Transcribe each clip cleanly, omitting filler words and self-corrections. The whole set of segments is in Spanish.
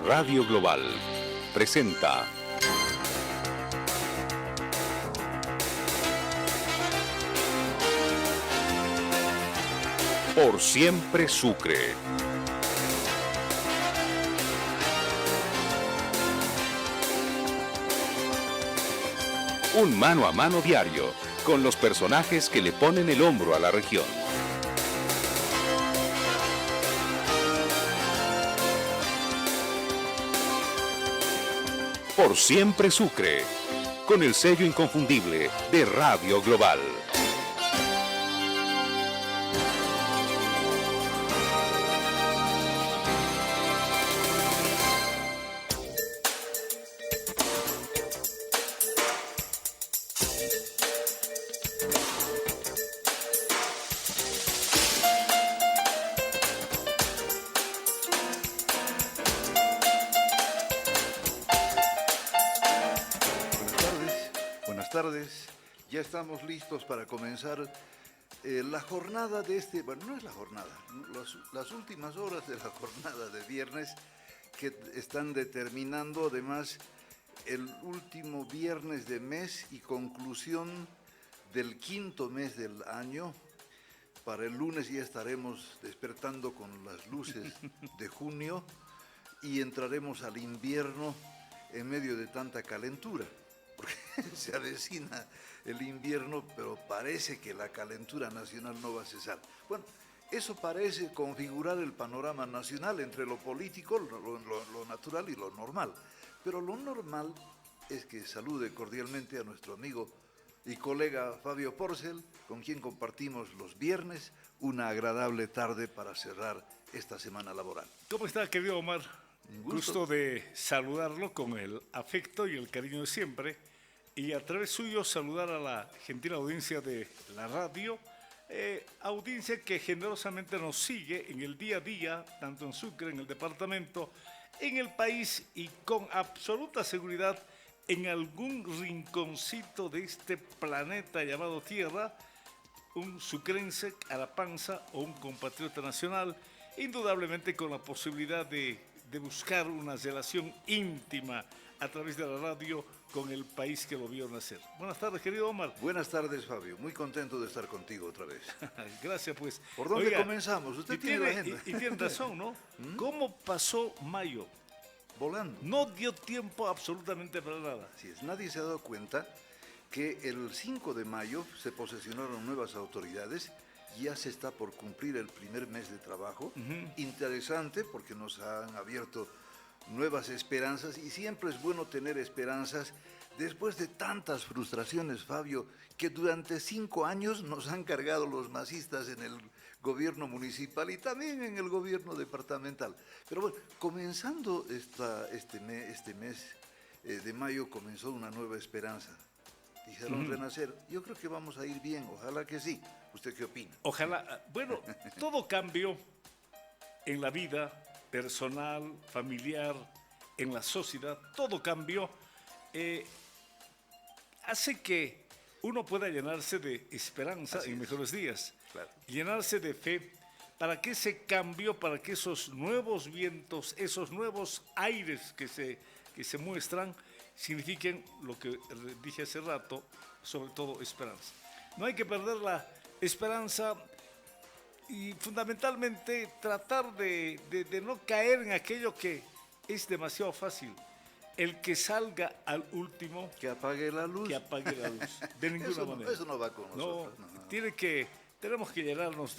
Radio Global presenta Por Siempre Sucre. Un mano a mano diario con los personajes que le ponen el hombro a la región. Por Siempre Sucre, con el sello inconfundible de Radio Global. Ya estamos listos para comenzar la jornada de bueno, no es la jornada, las últimas horas de la jornada de viernes que están determinando además el último viernes de mes y conclusión del quinto mes del año. Para el lunes ya estaremos despertando con las luces de junio y entraremos al invierno en medio de tanta calentura. Porque se avecina el invierno, pero parece que la calentura nacional no va a cesar. Bueno, eso parece configurar el panorama nacional entre lo político, lo natural y lo normal. Pero lo normal es que salude cordialmente a nuestro amigo y colega Fabio Porcel, con quien compartimos los viernes una agradable tarde para cerrar esta semana laboral. ¿Cómo está, querido Omar? Gusto de saludarlo con el afecto y el cariño de siempre, y a través suyo saludar a la gentil audiencia de la radio, audiencia que generosamente nos sigue en el día a día, tanto en Sucre, en el departamento, en el país y con absoluta seguridad en algún rinconcito de este planeta llamado Tierra, un sucrense a la panza o un compatriota nacional, indudablemente con la posibilidad de buscar una relación íntima a través de la radio con el país que lo vio nacer. Buenas tardes, querido Omar. Buenas tardes, Fabio. Muy contento de estar contigo otra vez. Gracias, pues. ¿Por dónde comenzamos? Usted tiene la agenda. Y tiene razón, ¿no? ¿Cómo pasó mayo? Volando. No dio tiempo absolutamente para nada. Así es. Nadie se ha dado cuenta que el 5 de mayo se posesionaron nuevas autoridades. Ya se está por cumplir el primer mes de trabajo. Interesante porque nos han abierto nuevas esperanzas y siempre es bueno tener esperanzas después de tantas frustraciones, Fabio, que durante 5 años nos han cargado los masistas en el gobierno municipal y también en el gobierno departamental. Pero bueno, comenzando este mes de mayo comenzó una nueva esperanza. Dijeron renacer. Yo creo que vamos a ir bien, ojalá que sí. ¿Usted qué opina? Ojalá. Bueno, todo cambio en la vida personal, familiar, en la sociedad, todo cambio hace que uno pueda llenarse de esperanza en mejores días, claro. Llenarse de fe para que ese cambio, para que esos nuevos vientos, esos nuevos aires que se muestran, signifiquen lo que dije hace rato, sobre todo esperanza. No hay que perder la esperanza y fundamentalmente tratar de no caer en aquello que es demasiado fácil. El que salga al último, que apague la luz. Que apague la luz. De ninguna manera. Eso no va con nosotros. No. Tenemos que llenarnos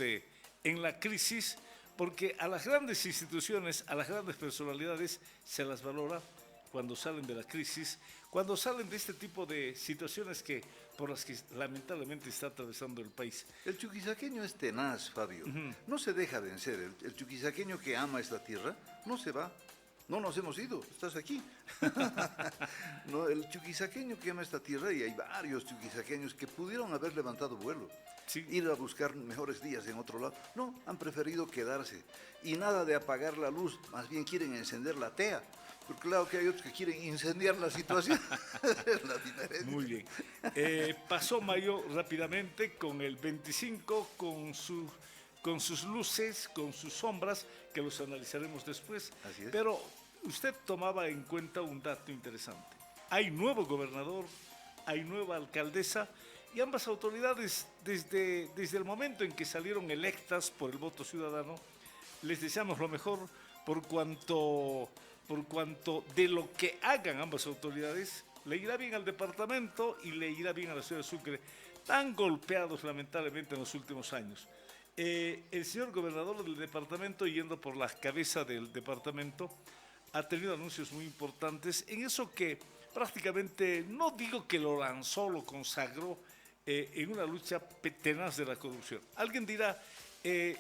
en la crisis, porque a las grandes instituciones, a las grandes personalidades se las valora cuando salen de la crisis, cuando salen de este tipo de situaciones por las que lamentablemente está atravesando el país. El chuquisaqueño es tenaz, Fabio. No se deja vencer. El chuquisaqueño que ama esta tierra no se va. No nos hemos ido, estás aquí. No, el chuquisaqueño que ama esta tierra, y hay varios chuquisaqueños que pudieron haber levantado vuelo, sí, ir a buscar mejores días en otro lado. No, han preferido quedarse. Y nada de apagar la luz, más bien quieren encender la tea. Porque claro que hay otros que quieren incendiar la situación. La diferencia. Muy bien. Pasó mayo rápidamente con el 25, con sus luces, con sus sombras, que los analizaremos después. Así es. Pero usted tomaba en cuenta un dato interesante. Hay nuevo gobernador, hay nueva alcaldesa y ambas autoridades, desde el momento en que salieron electas por el voto ciudadano, les deseamos lo mejor por cuanto de lo que hagan ambas autoridades, le irá bien al departamento y le irá bien a la ciudad de Sucre, tan golpeados lamentablemente en los últimos años. El señor gobernador del departamento, yendo por la cabeza del departamento, ha tenido anuncios muy importantes en eso que prácticamente, no digo que lo lanzó, lo consagró en una lucha tenaz de la corrupción. Alguien dirá,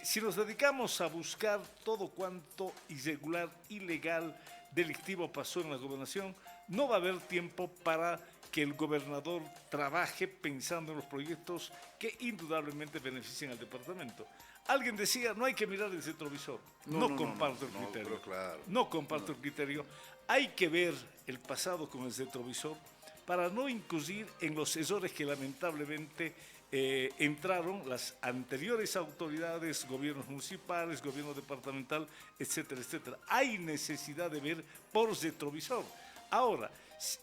si nos dedicamos a buscar todo cuanto irregular, ilegal, delictivo pasó en la gobernación, no va a haber tiempo para que el gobernador trabaje pensando en los proyectos que indudablemente beneficien al departamento. Alguien decía, no hay que mirar el retrovisor. No comparto el criterio. Claro. No comparto el criterio. Hay que ver el pasado con el retrovisor para no incurrir en los errores que lamentablemente entraron las anteriores autoridades, gobiernos municipales, gobierno departamental, etcétera, etcétera. Hay necesidad de ver por retrovisor. Ahora,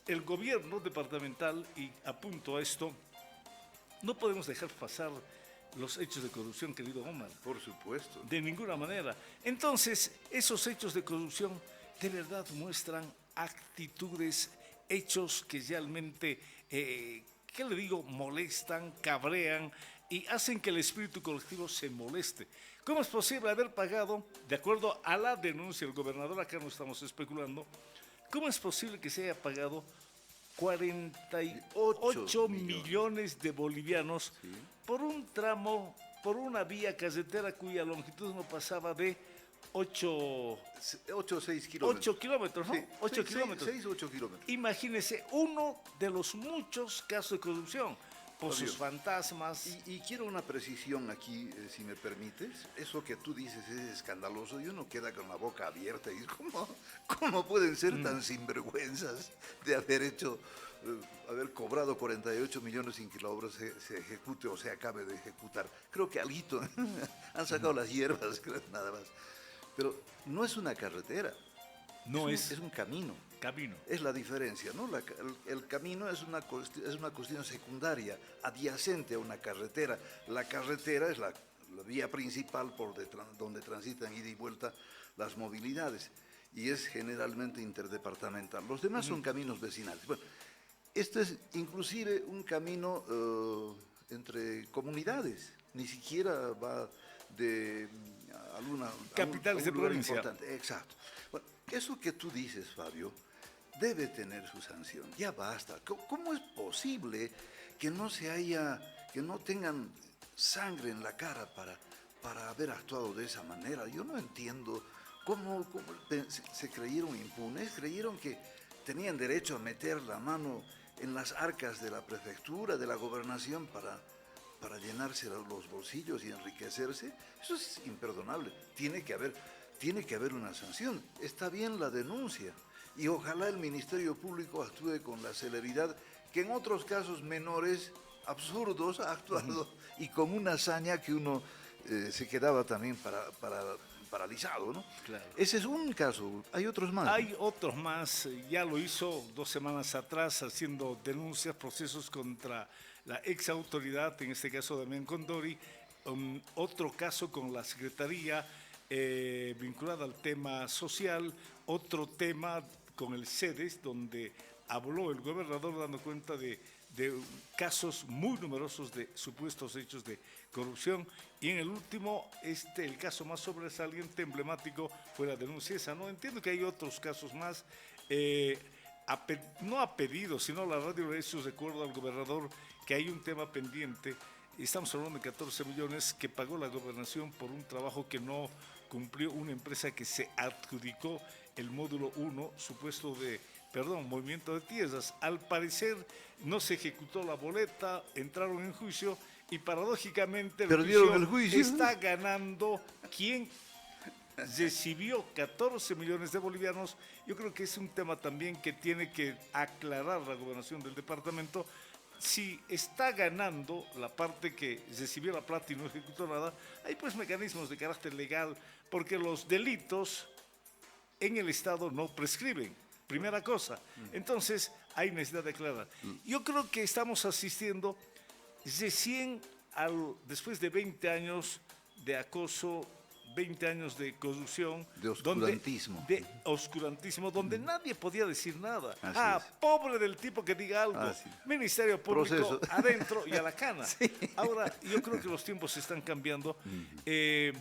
el gobierno departamental, y apunto a esto, no podemos dejar pasar los hechos de corrupción, querido Omar. Por supuesto. De ninguna manera. Entonces, esos hechos de corrupción de verdad muestran actitudes, hechos que realmente, ¿qué le digo?, molestan, cabrean y hacen que el espíritu colectivo se moleste. ¿Cómo es posible haber pagado, de acuerdo a la denuncia del gobernador, acá no estamos especulando, cómo es posible que se haya pagado 48 millones de bolivianos por un tramo, por una vía carretera cuya longitud no pasaba de 8 o 6 kilómetros. 8 kilómetros, ¿no? Sí, 8 kilómetros. 6 o 8 kilómetros. Imagínese, uno de los muchos casos de corrupción, por sus fantasmas. Y quiero una precisión aquí, si me permites. Eso que tú dices es escandaloso y uno queda con la boca abierta y dice, ¿cómo pueden ser tan sinvergüenzas de haber cobrado 48 millones sin que la obra se ejecute o se acabe de ejecutar? Creo que alguito han sacado las hierbas, creo, nada más. Pero no es una carretera. Es un camino. Es la diferencia, ¿no? El camino es una cuestión secundaria, adyacente a una carretera. La carretera es la vía principal donde transitan ida y vuelta las movilidades y es generalmente interdepartamental. Los demás son caminos vecinales. Bueno, este es inclusive un camino entre comunidades, ni siquiera va de alguna capitales de provincia. Importante. Exacto. Bueno, eso que tú dices, Fabio, debe tener su sanción. Ya basta. ¿Cómo es posible que no tengan sangre en la cara para haber actuado de esa manera? Yo no entiendo cómo se creyeron impunes, creyeron que tenían derecho a meter la mano en las arcas de la prefectura, de la gobernación para llenarse los bolsillos y enriquecerse. Eso es imperdonable. Tiene que haber una sanción. Está bien la denuncia. Y ojalá el Ministerio Público actúe con la celeridad que en otros casos menores, absurdos, ha actuado y con una hazaña que uno se quedaba también paralizado, ¿no? Claro. Ese es un caso, hay otros más. Hay otros más, ya lo hizo 2 semanas atrás haciendo denuncias, procesos contra la ex autoridad, en este caso Damián Condori, otro caso con la Secretaría vinculada al tema social, otro tema con el CEDES, donde habló el gobernador dando cuenta de casos muy numerosos de supuestos hechos de corrupción, y en el último, el caso más sobresaliente, emblemático, fue la denuncia esa. No entiendo que hay otros casos más. No ha pedido, sino la radio le hizo recuerdo al gobernador que hay un tema pendiente. Estamos hablando de 14 millones que pagó la gobernación por un trabajo que no cumplió una empresa que se adjudicó el módulo 1, movimiento de tierras. Al parecer no se ejecutó la boleta, entraron en juicio y paradójicamente perdieron el juicio. Está ganando quien recibió 14 millones de bolivianos. Yo creo que es un tema también que tiene que aclarar la gobernación del departamento. Si está ganando la parte que recibió la plata y no ejecutó nada, hay pues mecanismos de carácter legal, porque los delitos en el Estado no prescriben. Primera cosa. Entonces, hay necesidad de aclarar. Yo creo que estamos asistiendo recién después de 20 años de acoso, 20 años de corrupción. De oscurantismo. Donde nadie podía decir nada. Así es. Pobre del tipo que diga algo. Así. Ministerio Público Proceso. adentro y a la cana. Sí. Ahora, yo creo que los tiempos se están cambiando. Le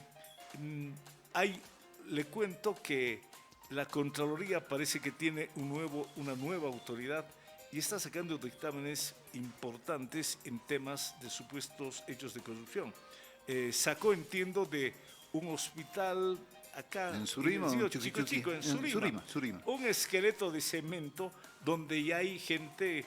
cuento que la Contraloría parece que tiene una nueva autoridad y está sacando dictámenes importantes en temas de supuestos hechos de corrupción. Sacó, entiendo, de un hospital acá en Surima, en Surima, un esqueleto de cemento donde ya hay gente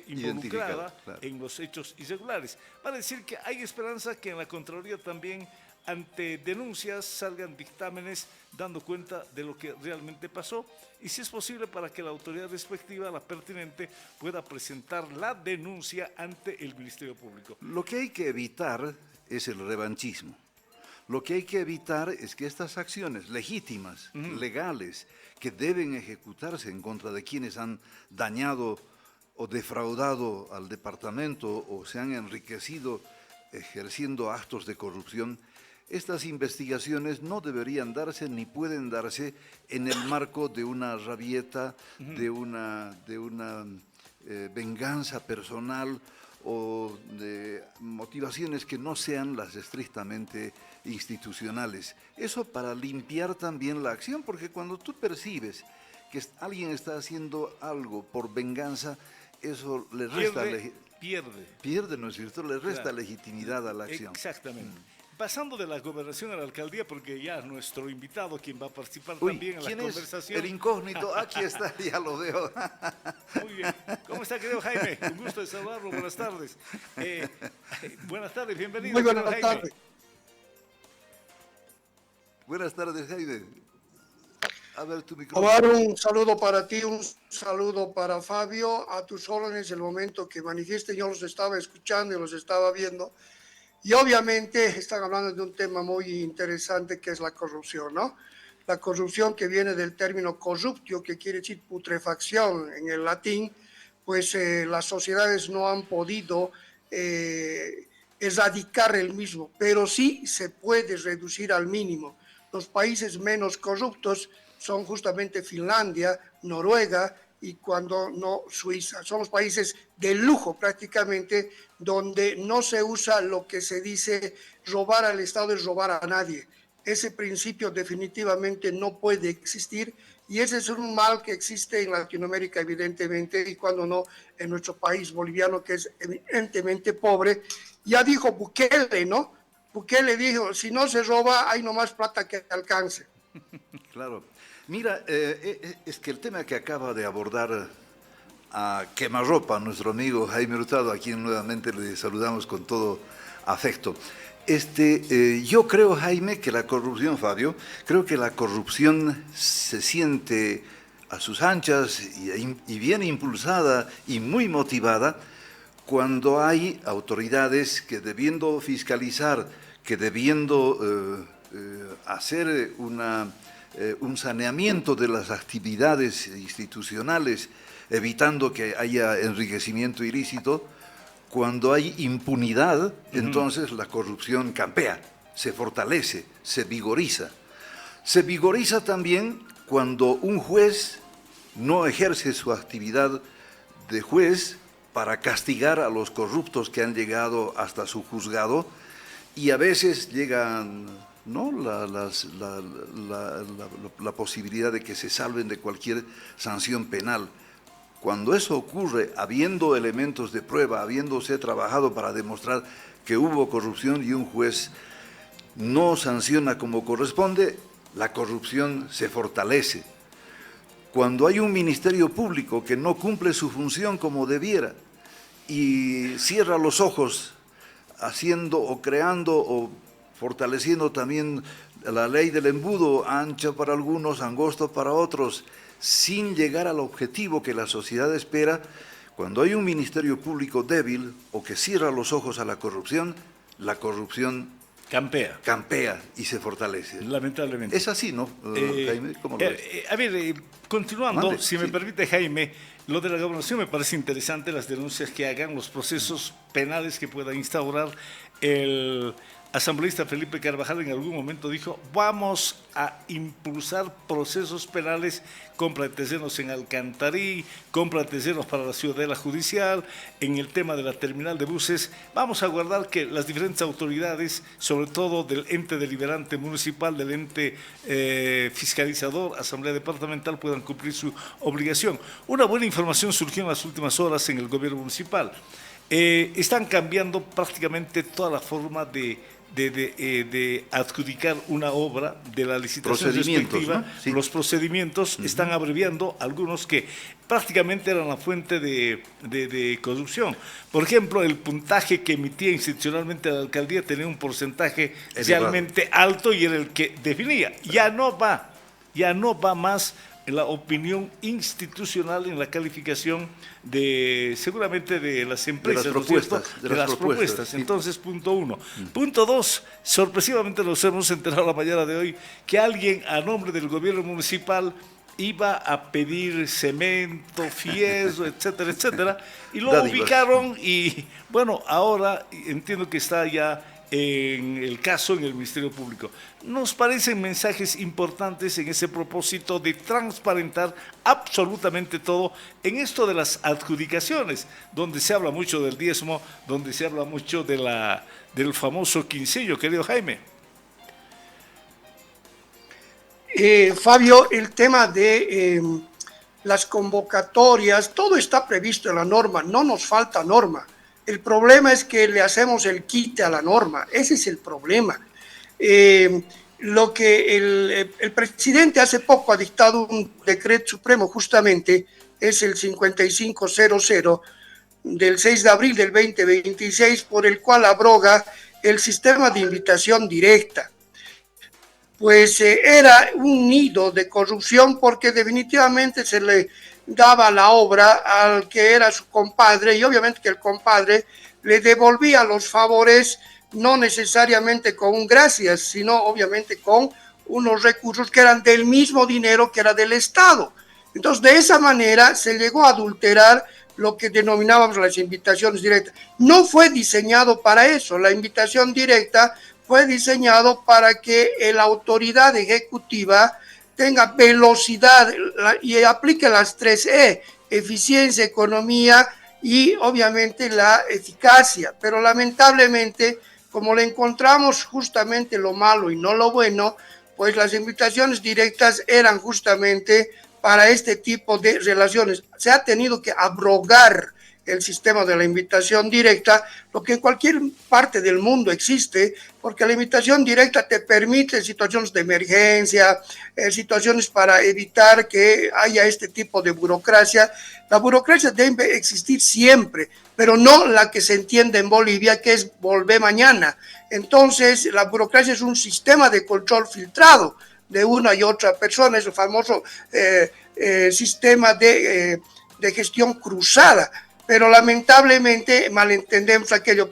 involucrada en los hechos irregulares. Para decir que hay esperanza que en la Contraloría también, ante denuncias, salgan dictámenes dando cuenta de lo que realmente pasó y, si es posible, para que la autoridad respectiva, la pertinente, pueda presentar la denuncia ante el Ministerio Público. Lo que hay que evitar es el revanchismo. Lo que hay que evitar es que estas acciones legítimas, legales, que deben ejecutarse en contra de quienes han dañado o defraudado al departamento o se han enriquecido ejerciendo actos de corrupción, estas investigaciones no deberían darse ni pueden darse en el marco de una rabieta, de una venganza personal o de motivaciones que no sean las estrictamente institucionales. Eso para limpiar también la acción, porque cuando tú percibes que alguien está haciendo algo por venganza, eso le resta pierde, ¿no es cierto? Le resta legitimidad a la acción. Exactamente. Pasando de la gobernación a la alcaldía, porque ya nuestro invitado, quien va a participar también en la conversación. El incógnito, aquí está, ya lo veo. Muy bien. ¿Cómo está, querido Jaime? Un gusto de saludarlo. Buenas tardes. Buenas tardes, bienvenido. Muy buenas tardes. Buenas tardes, Jaime. A ver tu micrófono. Omar, un saludo para ti, un saludo para Fabio, a tus órdenes. El momento que manifieste, yo los estaba escuchando y los estaba viendo. Y obviamente están hablando de un tema muy interesante que es la corrupción, ¿no? La corrupción, que viene del término corruptio, que quiere decir putrefacción en el latín, pues las sociedades no han podido erradicar el mismo, pero sí se puede reducir al mínimo. Los países menos corruptos son justamente Finlandia, Noruega y cuando no Suiza. Son los países de lujo prácticamente, donde no se usa lo que se dice robar al Estado es robar a nadie. Ese principio definitivamente no puede existir y ese es un mal que existe en Latinoamérica evidentemente y cuando no en nuestro país boliviano, que es evidentemente pobre. Ya dijo Bukele, ¿no? Bukele dijo, si no se roba hay nomás plata que alcance. Claro. Mira, es que el tema que acaba de abordar a quemarropa nuestro amigo Jaime Hurtado, a quien nuevamente le saludamos con todo afecto. Yo creo, Jaime, que la corrupción, Fabio, creo que la corrupción se siente a sus anchas y bien impulsada y muy motivada cuando hay autoridades que, debiendo fiscalizar, que debiendo hacer un saneamiento de las actividades institucionales, evitando que haya enriquecimiento ilícito, cuando hay impunidad, entonces la corrupción campea, se fortalece, se vigoriza. Se vigoriza también cuando un juez no ejerce su actividad de juez para castigar a los corruptos que han llegado hasta su juzgado y a veces llegan, ¿no?, la posibilidad de que se salven de cualquier sanción penal. Cuando eso ocurre, habiendo elementos de prueba, habiéndose trabajado para demostrar que hubo corrupción y un juez no sanciona como corresponde, la corrupción se fortalece. Cuando hay un ministerio público que no cumple su función como debiera y cierra los ojos haciendo o creando o fortaleciendo también la ley del embudo, ancha para algunos, angosto para otros, sin llegar al objetivo que la sociedad espera, cuando hay un ministerio público débil o que cierra los ojos a la corrupción campea y se fortalece. Lamentablemente. Es así, ¿no, Jaime? ¿Cómo lo ves? A ver, continuando, Mande, si me sí. permite, Jaime, lo de la gobernación me parece interesante, las denuncias que hagan, los procesos penales que pueda instaurar. El asambleísta Felipe Carvajal en algún momento dijo: vamos a impulsar procesos penales, compra de terrenos en Alcantarí, compra de terrenos para la ciudadela judicial, en el tema de la terminal de buses. Vamos a guardar que las diferentes autoridades, sobre todo del ente deliberante municipal, del ente fiscalizador, asamblea departamental, puedan cumplir su obligación. Una buena información surgió en las últimas horas en el gobierno municipal. Están cambiando prácticamente toda la forma de adjudicar una obra, de la licitación respectiva, ¿no? Sí. Los procedimientos están abreviando, algunos que prácticamente eran la fuente de corrupción. Por ejemplo, el puntaje que emitía institucionalmente la alcaldía tenía un porcentaje realmente alto y era el que definía. Ya no va más la opinión institucional en la calificación seguramente de las empresas, de las propuestas. Sí. Entonces, punto 1. Punto 2, sorpresivamente nos hemos enterado la mañana de hoy que alguien a nombre del gobierno municipal iba a pedir cemento, fierro, etcétera, etcétera, y lo ubicaron y bueno, ahora entiendo que está ya en el caso en el Ministerio Público. Nos parecen mensajes importantes en ese propósito de transparentar absolutamente todo en esto de las adjudicaciones, donde se habla mucho del diezmo, donde se habla mucho del famoso quincello, querido Jaime. Fabio, el tema de las convocatorias, todo está previsto en la norma, no nos falta norma. El problema es que le hacemos el quite a la norma, ese es el problema. Lo que el presidente hace poco ha dictado un decreto supremo, justamente es el 5500 del 6 de abril del 2026, por el cual abroga el sistema de invitación directa. Pues era un nido de corrupción, porque definitivamente se le daba la obra al que era su compadre, y obviamente que el compadre le devolvía los favores, no necesariamente con un gracias, sino obviamente con unos recursos que eran del mismo dinero que era del Estado. Entonces, de esa manera se llegó a adulterar lo que denominábamos las invitaciones directas. No fue diseñado para eso. La invitación directa fue diseñado para que la autoridad ejecutiva tenga velocidad y aplique las 3E, eficiencia, economía y obviamente la eficacia. Pero lamentablemente, como le encontramos justamente lo malo y no lo bueno, pues las invitaciones directas eran justamente para este tipo de relaciones. Se ha tenido que abrogar el sistema de la invitación directa, lo que en cualquier parte del mundo existe, porque la invitación directa te permite situaciones de emergencia, situaciones para evitar que haya este tipo de burocracia. La burocracia debe existir siempre, pero no la que se entiende en Bolivia, que es volver mañana. Entonces, la burocracia es un sistema de control filtrado de una y otra persona, es el famoso sistema de gestión cruzada. Pero lamentablemente malentendemos aquello.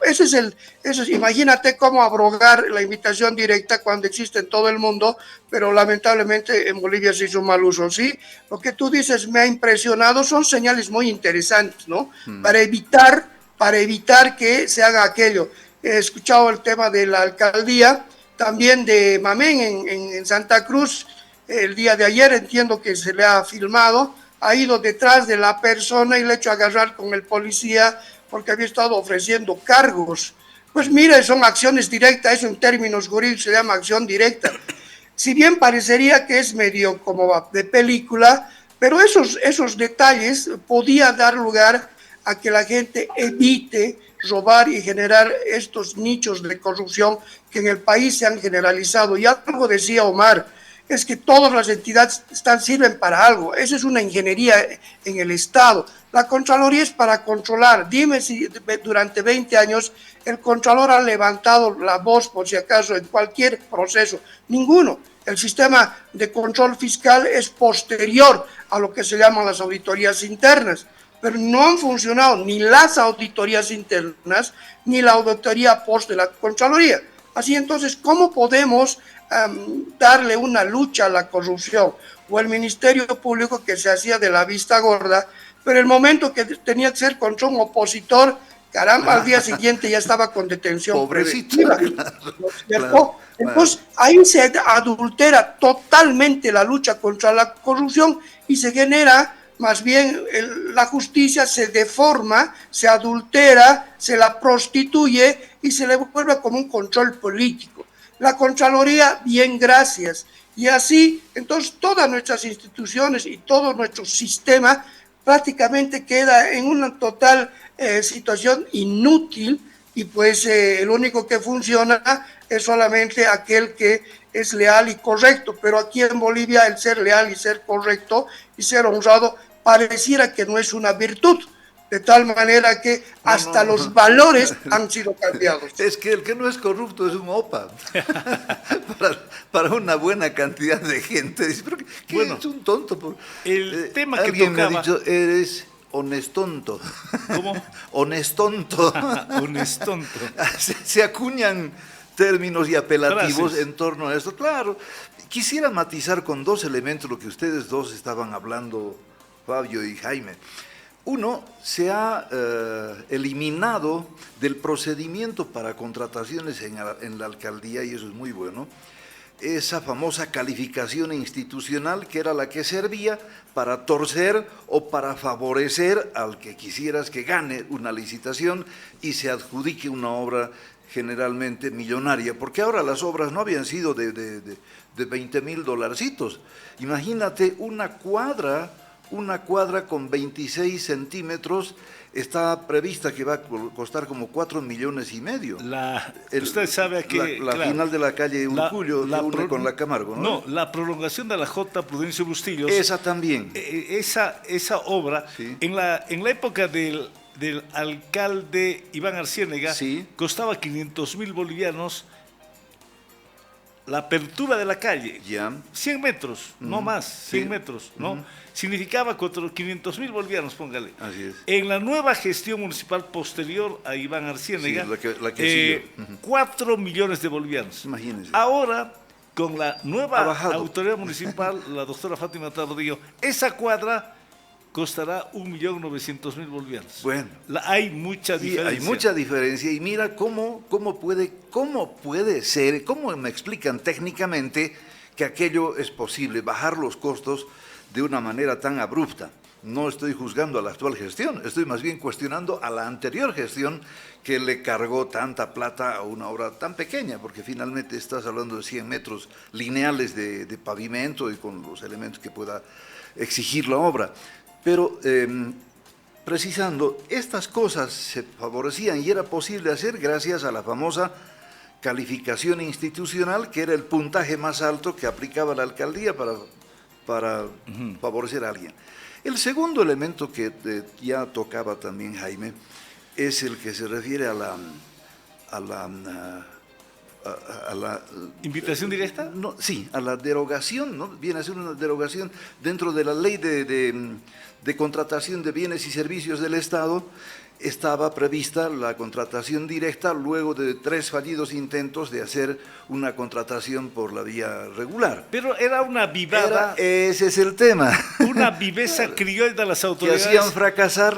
Imagínate cómo abrogar la invitación directa cuando existe en todo el mundo, pero lamentablemente en Bolivia se hizo mal uso, ¿sí? Lo que tú dices me ha impresionado, son señales muy interesantes, ¿no? Para evitar que se haga aquello. He escuchado el tema de la alcaldía, también de Mamén en Santa Cruz, el día de ayer entiendo que se le ha filmado, ha ido detrás de la persona y le ha hecho agarrar con el policía porque había estado ofreciendo cargos. Pues mire, son acciones directas, eso en términos jurídicos se llama acción directa. Si bien parecería que es medio como de película, pero esos detalles podían dar lugar a que la gente evite robar y generar estos nichos de corrupción que en el país se han generalizado. Y algo decía Omar, es que todas las entidades sirven para algo. Esa es una ingeniería en el Estado. La Contraloría es para controlar. Dime si durante 20 años el Contralor ha levantado la voz, por si acaso, en cualquier proceso. Ninguno. El sistema de control fiscal es posterior a lo que se llaman las auditorías internas. Pero no han funcionado ni las auditorías internas ni la auditoría post de la Contraloría. Así entonces, ¿cómo podemos darle una lucha a la corrupción? O el Ministerio Público que se hacía de la vista gorda, pero el momento que tenía que ser contra un opositor, caramba, al día siguiente ya estaba con detención Pobrecito, preventiva, claro, ¿no es cierto? claro, Entonces, ahí se adultera totalmente la lucha contra la corrupción y se genera, más bien, la justicia se deforma, se adultera, se la prostituye y se le vuelve como un control político. La Contraloría, bien, gracias. Y así, entonces, todas nuestras instituciones y todo nuestro sistema prácticamente queda en una total situación inútil y pues el único que funciona es solamente aquel que es leal y correcto, pero aquí en Bolivia el ser leal y ser correcto y ser honrado pareciera que no es una virtud, de tal manera que hasta los valores han sido cambiados. Es que el que no es corrupto es un OPA. para una buena cantidad de gente. Dice, pero ¿qué Bueno, es un tonto? el tema que alguien tocaba... me ha dicho, eres honestonto. ¿Cómo? Honestonto. Honestonto. Se acuñan términos y apelativos Frases. en torno a esto. Claro, quisiera matizar con dos elementos lo que ustedes dos estaban hablando, Fabio y Jaime. Uno, se ha eliminado del procedimiento para contrataciones en la alcaldía, y eso es muy bueno, esa famosa calificación institucional que era la que servía para torcer o para favorecer al que quisieras que gane una licitación y se adjudique una obra generalmente millonaria, porque ahora las obras no habían sido de 20,000 dolarcitos. Imagínate una cuadra con 26 centímetros está prevista que va a costar como 4,5 millones. Usted sabe que... La claro, final de la calle Urcullo que une con la Camargo, ¿no? No, la prolongación de la J. Prudencio Bustillos. Esa también. Esa obra, Sí. en la época del alcalde Iván Arciénega, Sí. costaba 500,000 bolivianos la apertura de la calle. Ya. 100 metros, no más, 100 Sí. metros, ¿no? Significaba 500,000 bolivianos, póngale. Así es. En la nueva gestión municipal posterior a Iván Arciénega, Sí, la que siguió. 4 millones de bolivianos. Imagínense. Ahora, con la Ha nueva bajado. autoridad municipal, la doctora Fátima Tardillo, esa cuadra costará 1,900,000 bolivianos. Bueno. Hay mucha Sí, diferencia. hay mucha diferencia y mira cómo puede ser, cómo me explican técnicamente que aquello es posible, bajar los costos de una manera tan abrupta. No estoy juzgando a la actual gestión, estoy más bien cuestionando a la anterior gestión que le cargó tanta plata a una obra tan pequeña, porque finalmente estás hablando de 100 metros lineales de pavimento y con los elementos que pueda exigir la obra. Pero precisando, estas cosas se favorecían y era posible hacer gracias a la famosa calificación institucional, que era el puntaje más alto que aplicaba la alcaldía para favorecer a alguien. El segundo elemento que ya tocaba también Jaime es el que se refiere a la ¿Invitación directa? No, sí, a la derogación, ¿no? Viene a ser una derogación dentro de la ley de contratación de bienes y servicios del Estado. Estaba prevista la contratación directa luego de 3 fallidos intentos de hacer una contratación por la vía regular. Pero era una vivada, Ese es el tema. una viveza criolla de las Que autoridades. hacían fracasar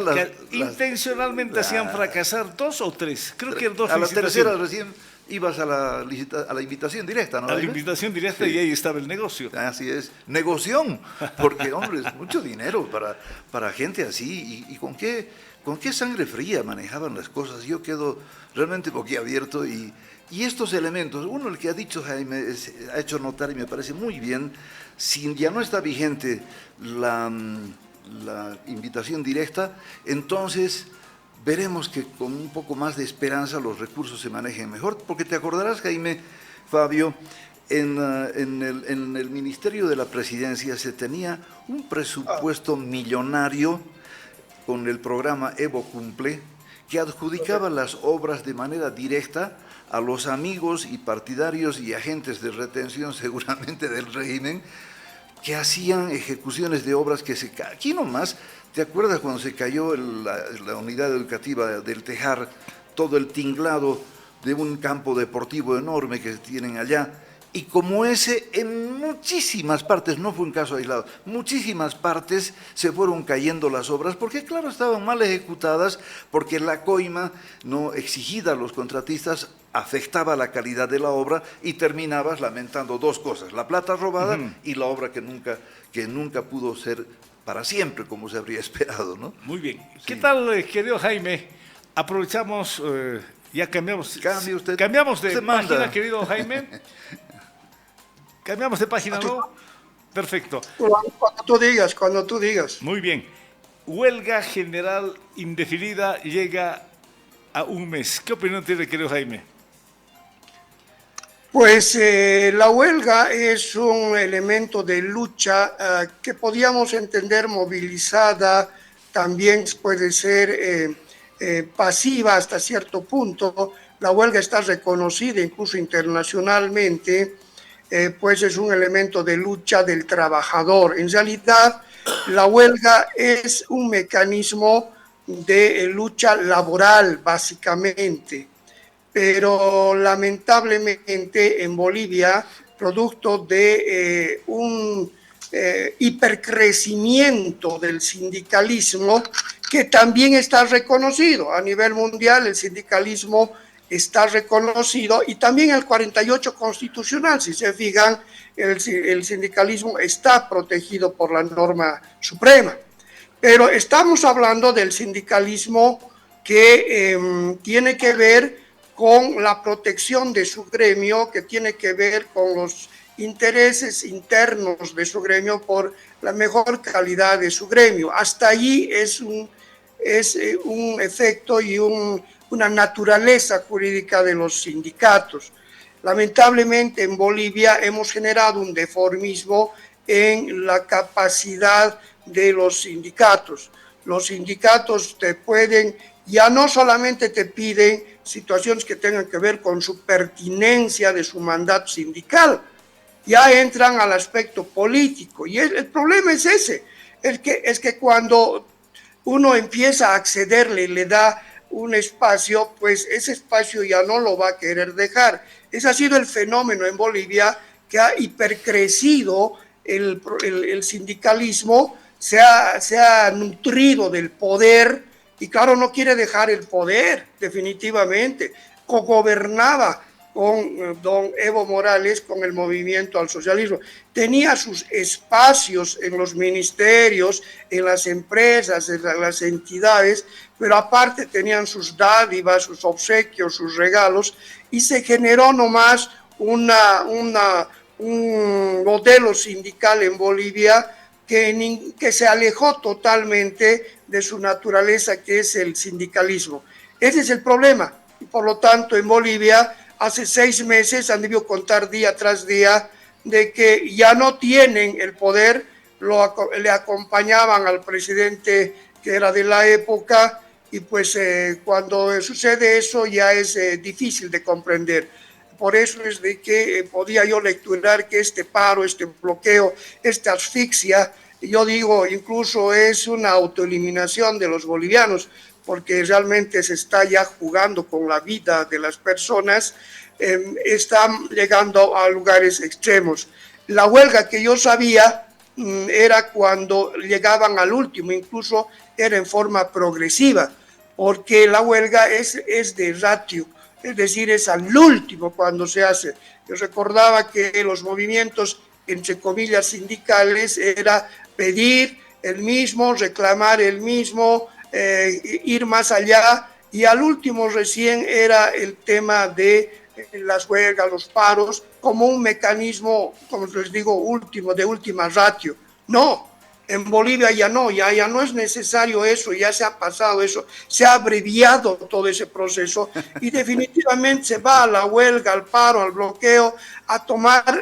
Intencionalmente hacían fracasar 2 o 3. Creo que 2 a la licitaciones. tercera recién ibas a la invitación directa, ¿no? A la Jaime? invitación directa y ahí estaba el negocio. Así es, negoción, porque hombre, es mucho dinero para gente así, y con qué sangre fría manejaban las cosas. Yo quedo realmente boquiabierto y estos elementos, uno el que ha dicho Jaime, ha hecho notar y me parece muy bien, si ya no está vigente la invitación directa, entonces veremos que con un poco más de esperanza los recursos se manejen mejor, porque te acordarás, Jaime, Fabio, en el Ministerio de la Presidencia se tenía un presupuesto millonario con el programa Evo Cumple, que adjudicaba las obras de manera directa a los amigos y partidarios y agentes de retención seguramente del régimen, que hacían ejecuciones de obras que aquí nomás, ¿te acuerdas cuando se cayó la unidad educativa del Tejar, todo el tinglado de un campo deportivo enorme que tienen allá. Y como ese, en muchísimas partes, no fue un caso aislado, muchísimas partes se fueron cayendo las obras, porque claro, estaban mal ejecutadas, porque la coima no exigida a los contratistas afectaba la calidad de la obra y terminabas lamentando dos cosas, la plata robada y la obra que nunca pudo ser para siempre, como se habría esperado, ¿no? Muy bien. Sí. ¿Qué tal, querido Jaime? Aprovechamos, ya cambiamos. Cambie usted. Cambiamos de Usted manda. página, querido Jaime. Cambiamos de página, ¿no? Perfecto. Cuando tú digas. Muy bien. Huelga general indefinida llega a un mes. ¿Qué opinión tiene, querido Jaime? Pues la huelga es un elemento de lucha que podíamos entender movilizada, también puede ser pasiva hasta cierto punto. La huelga está reconocida incluso internacionalmente, pues es un elemento de lucha del trabajador. En realidad, la huelga es un mecanismo de lucha laboral, básicamente. Pero lamentablemente en Bolivia, producto de un hipercrecimiento del sindicalismo, que también está reconocido a nivel mundial, el sindicalismo está reconocido, y también el 48 constitucional, si se fijan, el sindicalismo está protegido por la norma suprema. Pero estamos hablando del sindicalismo que tiene que ver con la protección de su gremio, que tiene que ver con los intereses internos de su gremio por la mejor calidad de su gremio. Hasta allí es un efecto y una naturaleza jurídica de los sindicatos. Lamentablemente en Bolivia hemos generado un deformismo en la capacidad de los sindicatos. Los sindicatos te pueden, ya no solamente te piden situaciones que tengan que ver con su pertinencia de su mandato sindical, ya entran al aspecto político. Y el problema es ese, es que cuando uno empieza a accederle y le da un espacio, pues ese espacio ya no lo va a querer dejar. Ese ha sido el fenómeno en Bolivia, que ha hipercrecido el sindicalismo, se ha nutrido del poder, y claro, no quiere dejar el poder, definitivamente. Cogobernaba con don Evo Morales, con el movimiento al socialismo. Tenía sus espacios en los ministerios, en las empresas, en las entidades, pero aparte tenían sus dádivas, sus obsequios, sus regalos, y se generó nomás un modelo sindical en Bolivia que se alejó totalmente de su naturaleza, que es el sindicalismo. Ese es el problema. Y por lo tanto, en Bolivia, hace 6 meses han debido contar día tras día de que ya no tienen el poder, le acompañaban al presidente que era de la época, y pues cuando sucede eso ya es difícil de comprender. Por eso es de que podía yo lecturar que este paro, este bloqueo, esta asfixia, yo digo, incluso es una autoeliminación de los bolivianos, porque realmente se está ya jugando con la vida de las personas, están llegando a lugares extremos. La huelga que yo sabía era cuando llegaban al último, incluso era en forma progresiva, porque la huelga es de ratio, es decir, es al último cuando se hace. Yo recordaba que los movimientos, entre comillas, sindicales, era pedir el mismo, reclamar el mismo, ir más allá, y al último recién era el tema de las huelgas, los paros, como un mecanismo, como les digo, último, de última ratio. No, en Bolivia ya no es necesario eso, ya se ha pasado eso, se ha abreviado todo ese proceso, y definitivamente se va a la huelga, al paro, al bloqueo, a tomar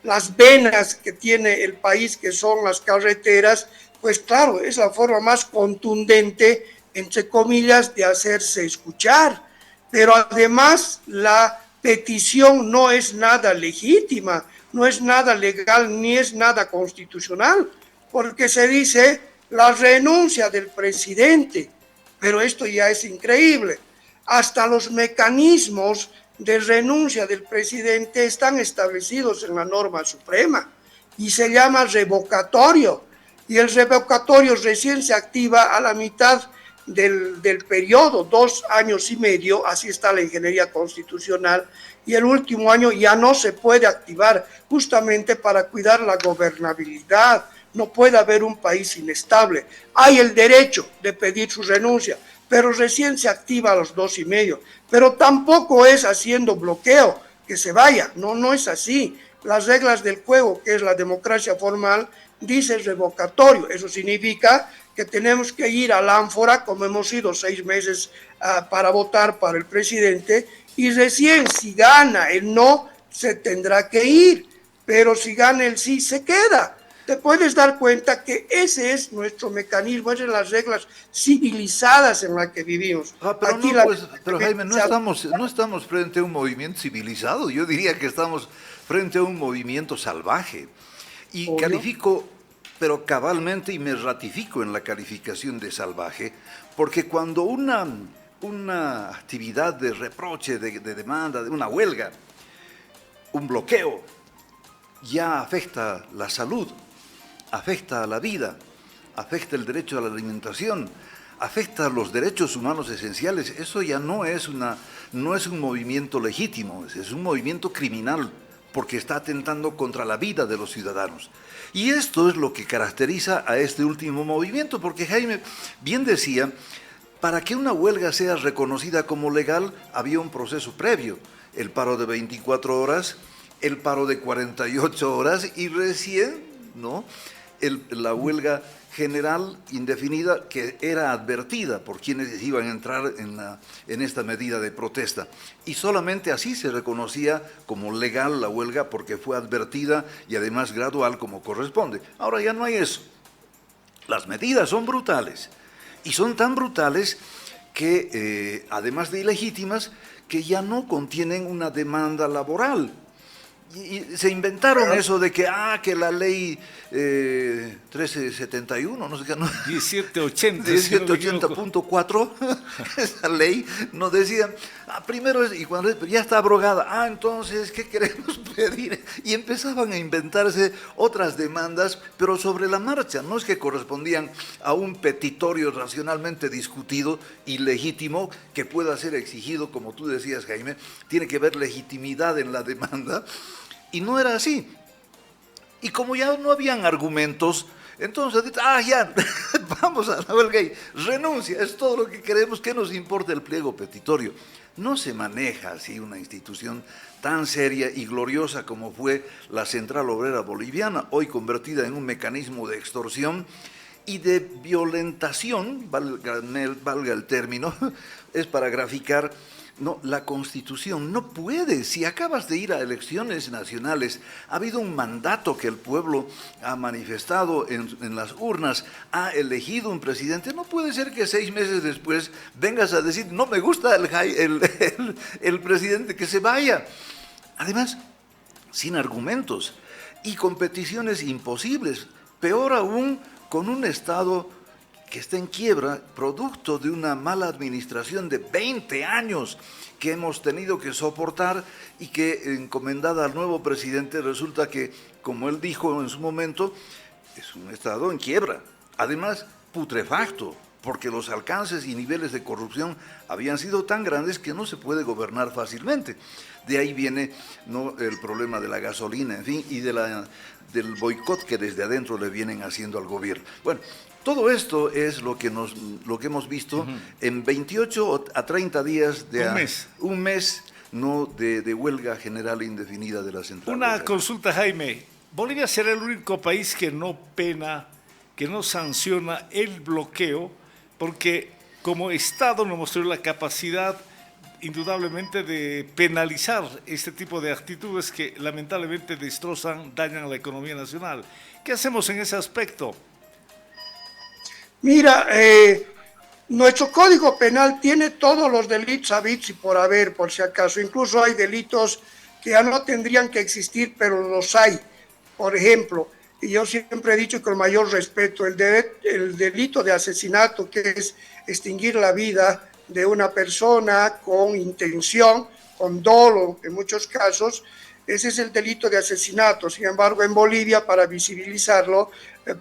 las venas que tiene el país, que son las carreteras. Pues claro, es la forma más contundente, entre comillas, de hacerse escuchar. Pero además la petición no es nada legítima, no es nada legal, ni es nada constitucional, porque se dice la renuncia del presidente. Pero esto ya es increíble. hasta los mecanismos de renuncia del presidente están establecidos en la norma suprema y se llama revocatorio. Y el revocatorio recién se activa a la mitad del periodo, 2 años y medio, así está la ingeniería constitucional, y el último año ya no se puede activar, justamente para cuidar la gobernabilidad. No puede haber un país inestable. Hay el derecho de pedir su renuncia, pero recién se activa a los 2 y medio. Pero tampoco es haciendo bloqueo que se vaya, no es así. Las reglas del juego, que es la democracia formal, dice revocatorio. Eso significa que tenemos que ir a la ánfora, como hemos ido 6 meses para votar para el presidente, y recién si gana el no, se tendrá que ir, pero si gana el sí, se queda. Te puedes dar cuenta que ese es nuestro mecanismo, esas son las reglas civilizadas en las que vivimos. Pero, aquí pero Jaime, no estamos frente a un movimiento civilizado, yo diría que estamos frente a un movimiento salvaje. Y obvio, califico, pero cabalmente, y me ratifico en la calificación de salvaje, porque cuando una actividad de reproche, de demanda, de una huelga, un bloqueo, ya afecta la salud, afecta a la vida, afecta el derecho a la alimentación, afecta a los derechos humanos esenciales, eso ya no es un movimiento legítimo, es un movimiento criminal, porque está atentando contra la vida de los ciudadanos. Y esto es lo que caracteriza a este último movimiento, porque Jaime bien decía, para que una huelga sea reconocida como legal, había un proceso previo, el paro de 24 horas, el paro de 48 horas y recién, ¿no?, la huelga general indefinida, que era advertida por quienes iban a entrar en esta medida de protesta. Y solamente así se reconocía como legal la huelga, porque fue advertida y además gradual como corresponde. Ahora ya no hay eso. Las medidas son brutales, y son tan brutales que, además de ilegítimas, que ya no contienen una demanda laboral. Y se inventaron eso de que la ley 1371, no sé qué, no, 1780.4, esa ley nos decía, primero, y cuando ya está abrogada, entonces, ¿qué queremos pedir? Y empezaban a inventarse otras demandas, pero sobre la marcha, no es que correspondían a un petitorio racionalmente discutido y legítimo que pueda ser exigido, como tú decías, Jaime, tiene que haber legitimidad en la demanda. Y no era así. Y como ya no habían argumentos, entonces, ya, vamos a la huelga y renuncia, es todo lo que queremos, ¿qué nos importa el pliego petitorio? No se maneja así una institución tan seria y gloriosa como fue la Central Obrera Boliviana, hoy convertida en un mecanismo de extorsión y de violentación, valga el término, es para graficar. No, la Constitución no puede. Si acabas de ir a elecciones nacionales, ha habido un mandato que el pueblo ha manifestado en las urnas, ha elegido un presidente, no puede ser que 6 meses después vengas a decir, no me gusta el presidente, que se vaya. Además, sin argumentos y con peticiones imposibles, peor aún con un Estado que está en quiebra, producto de una mala administración de 20 años que hemos tenido que soportar y que, encomendada al nuevo presidente, resulta que, como él dijo en su momento, es un Estado en quiebra. Además, putrefacto, porque los alcances y niveles de corrupción habían sido tan grandes que no se puede gobernar fácilmente. De ahí viene, ¿no?, el problema de la gasolina, en fin, y del boicot que desde adentro le vienen haciendo al gobierno. Bueno, todo esto es lo que hemos visto en 28 a 30 días de un mes ¿no?, de huelga general indefinida de la Central. Una consulta, Jaime. ¿Bolivia será el único país que no sanciona el bloqueo? Porque como Estado no mostró la capacidad, indudablemente, de penalizar este tipo de actitudes que lamentablemente dañan la economía nacional. ¿Qué hacemos en ese aspecto? Mira, nuestro Código Penal tiene todos los delitos habidos y por haber, por si acaso. Incluso hay delitos que ya no tendrían que existir, pero los hay. Por ejemplo, y yo siempre he dicho con mayor respeto, el delito de asesinato, que es extinguir la vida de una persona con intención, con dolo en muchos casos. Ese es el delito de asesinato. Sin embargo, en Bolivia, para visibilizarlo,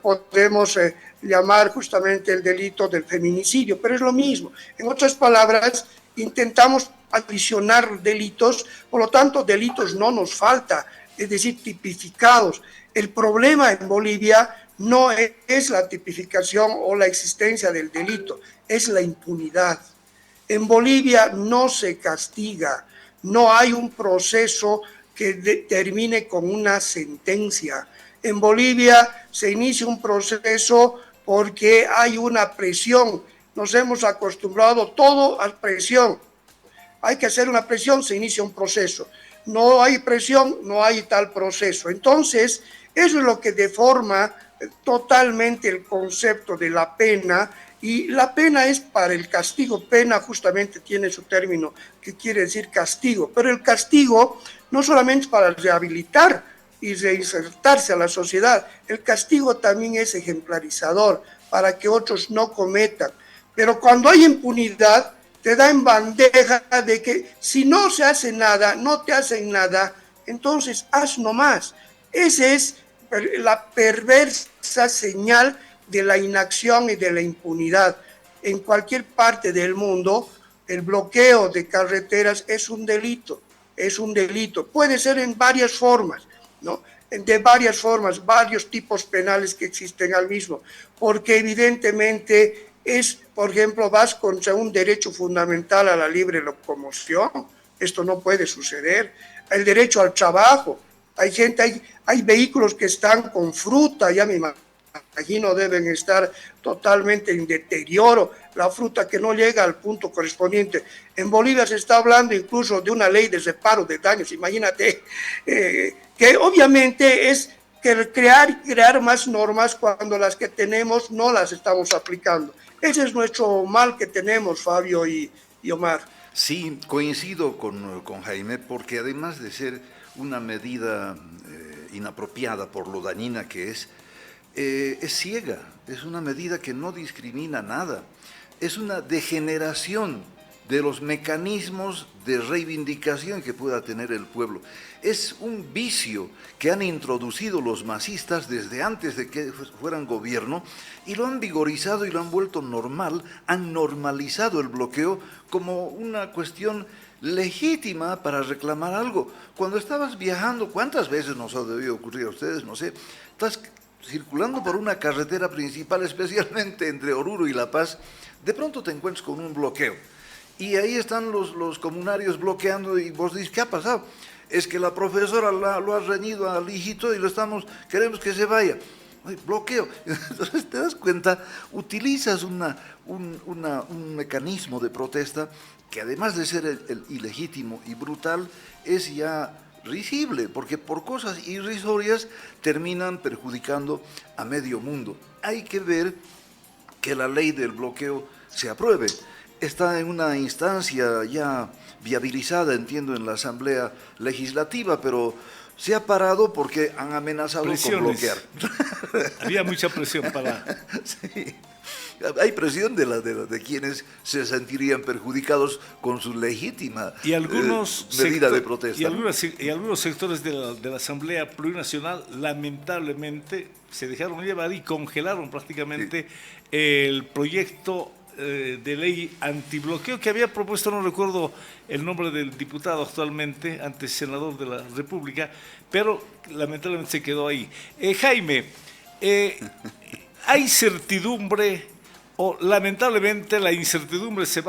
podemos llamar justamente el delito del feminicidio, pero es lo mismo. En otras palabras, intentamos adicionar delitos, por lo tanto, delitos no nos falta, es decir, tipificados. El problema en Bolivia no es la tipificación o la existencia del delito, es la impunidad. En Bolivia no se castiga, no hay un proceso que termine con una sentencia. En Bolivia se inicia un proceso porque hay una presión. Nos hemos acostumbrado todo a presión. Hay que hacer una presión, se inicia un proceso. No hay presión, no hay tal proceso. Entonces, eso es lo que deforma totalmente el concepto de la pena, y la pena es para el castigo. Pena justamente tiene su término que quiere decir castigo, pero el castigo no solamente es para rehabilitar y reinsertarse a la sociedad, el castigo también es ejemplarizador para que otros no cometan. Pero cuando hay impunidad, te da en bandeja de que si no se hace nada, no te hacen nada, entonces haz nomás. Esa es la perversa señal de la inacción y de la impunidad. En cualquier parte del mundo, el bloqueo de carreteras es un delito, es un delito. Puede ser en varias formas, ¿no? De varias formas, varios tipos penales que existen al mismo, porque evidentemente es, por ejemplo, vas contra un derecho fundamental a la libre locomoción. Esto no puede suceder. El derecho al trabajo. Hay vehículos que están con fruta, ya me imagino deben estar totalmente en deterioro, la fruta que no llega al punto correspondiente. En Bolivia se está hablando incluso de una ley de reparo de daños, imagínate, que obviamente es que crear más normas cuando las que tenemos no las estamos aplicando. Ese es nuestro mal que tenemos, Fabio y Omar. Sí, coincido con Jaime, porque además de ser una medida inapropiada por lo dañina que es ciega, es una medida que no discrimina nada, es una degeneración de los mecanismos de reivindicación que pueda tener el pueblo. Es un vicio que han introducido los masistas desde antes de que fueran gobierno y lo han vigorizado y lo han vuelto normal, han normalizado el bloqueo como una cuestión legítima para reclamar algo. Cuando estabas viajando, ¿cuántas veces nos ha debido ocurrir a ustedes? No sé, estás circulando por una carretera principal, especialmente entre Oruro y La Paz, de pronto te encuentras con un bloqueo. Y ahí están los comunarios bloqueando y vos dices, ¿qué ha pasado? Es que la profesora lo ha reñido al hijito y queremos que se vaya. Ay, bloqueo. Entonces te das cuenta, utilizas un mecanismo de protesta que además de ser el ilegítimo y brutal, es ya risible, porque por cosas irrisorias terminan perjudicando a medio mundo. Hay que ver que la ley del bloqueo se apruebe. Está en una instancia ya viabilizada, entiendo, en la Asamblea Legislativa, pero se ha parado porque han amenazado con bloquear. Había mucha presión para... Sí. Hay presión de quienes se sentirían perjudicados con su legítima medida de protesta. Y algunos sectores de la Asamblea Plurinacional lamentablemente se dejaron llevar y congelaron prácticamente el proyecto de ley antibloqueo que había propuesto, no recuerdo el nombre del diputado actualmente, antes senador de la República, pero lamentablemente se quedó ahí. Jaime, ¿hay certidumbre o lamentablemente la incertidumbre se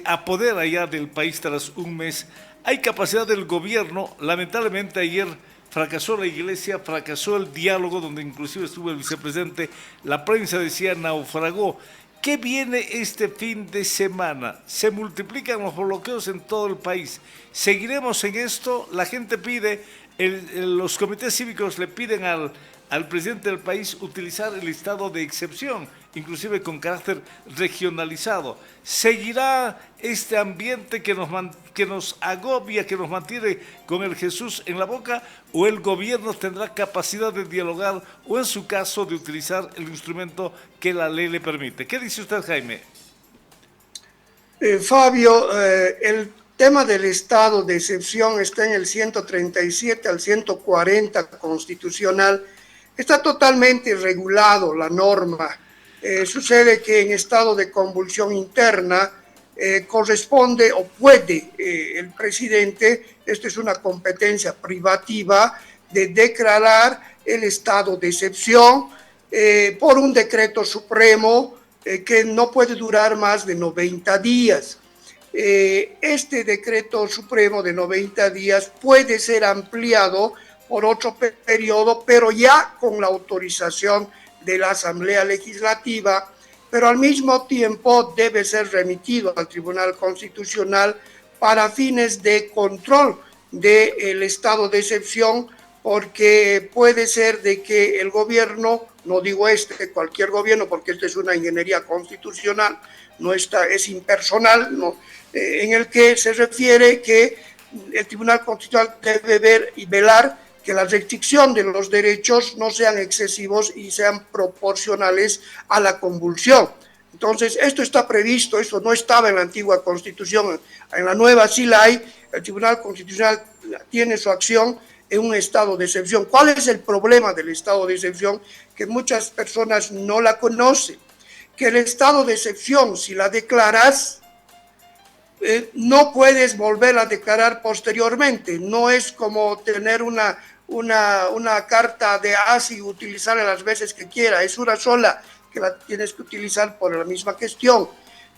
apodera ya del país tras un mes? ¿Hay capacidad del gobierno? Lamentablemente ayer fracasó la iglesia, fracasó el diálogo, donde inclusive estuvo el vicepresidente, la prensa decía naufragó. ¿Qué viene este fin de semana? Se multiplican los bloqueos en todo el país. ¿Seguiremos en esto? La gente pide, los comités cívicos le piden al presidente del país utilizar el estado de excepción, inclusive con carácter regionalizado. ¿Seguirá este ambiente que nos agobia, que nos mantiene con el Jesús en la boca, o el gobierno tendrá capacidad de dialogar o, en su caso, de utilizar el instrumento que la ley le permite? ¿Qué dice usted, Jaime? Fabio, el tema del estado de excepción está en el 137 al 140 constitucional. Está totalmente regulado la norma. Sucede que en estado de convulsión interna corresponde o puede el presidente, esto es una competencia privativa, de declarar el estado de excepción por un decreto supremo que no puede durar más de 90 días. Este decreto supremo de 90 días puede ser ampliado por otro periodo, pero ya con la autorización de la Asamblea Legislativa, pero al mismo tiempo debe ser remitido al Tribunal Constitucional para fines de control del estado de excepción, porque puede ser de que el gobierno, no digo cualquier gobierno, porque esto es una ingeniería constitucional, no está, es impersonal, no, en el que se refiere que el Tribunal Constitucional debe ver y velar que la restricción de los derechos no sean excesivos y sean proporcionales a la convulsión. Entonces, esto está previsto, esto no estaba en la antigua Constitución, en la nueva sí la hay, el Tribunal Constitucional tiene su acción en un estado de excepción. ¿Cuál es el problema del estado de excepción? Que muchas personas no la conocen, que el estado de excepción, si la declaras, no puedes volver a declarar posteriormente, no es como tener una carta de ASI y utilizarla las veces que quiera, es una sola que la tienes que utilizar por la misma cuestión.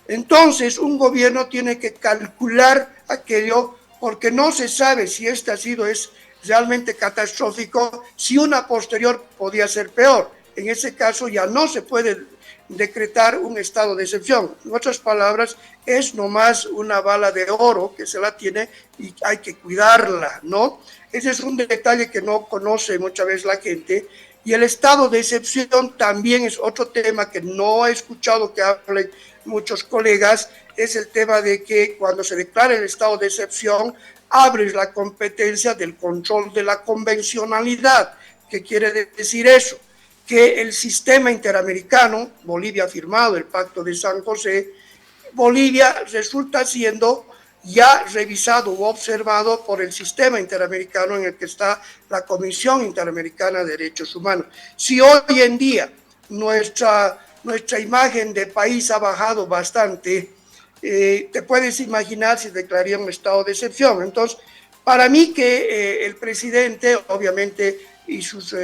Entonces, un gobierno tiene que calcular aquello porque no se sabe si este ha sido es realmente catastrófico, si una posterior podía ser peor. En ese caso ya no se puede decretar un estado de excepción. En otras palabras, es nomás una bala de oro que se la tiene y hay que cuidarla, ¿no? Ese es un detalle que no conoce muchas veces la gente. Y el estado de excepción también es otro tema que no he escuchado que hablen muchos colegas, es el tema de que cuando se declara el estado de excepción, abres la competencia del control de la convencionalidad. ¿Qué quiere decir eso? Que el sistema interamericano, Bolivia ha firmado el Pacto de San José, Bolivia resulta siendo ya revisado o observado por el sistema interamericano en el que está la Comisión Interamericana de Derechos Humanos. Si hoy en día nuestra imagen de país ha bajado bastante, te puedes imaginar si declararía un estado de excepción. Entonces, para mí que el presidente, obviamente, y sus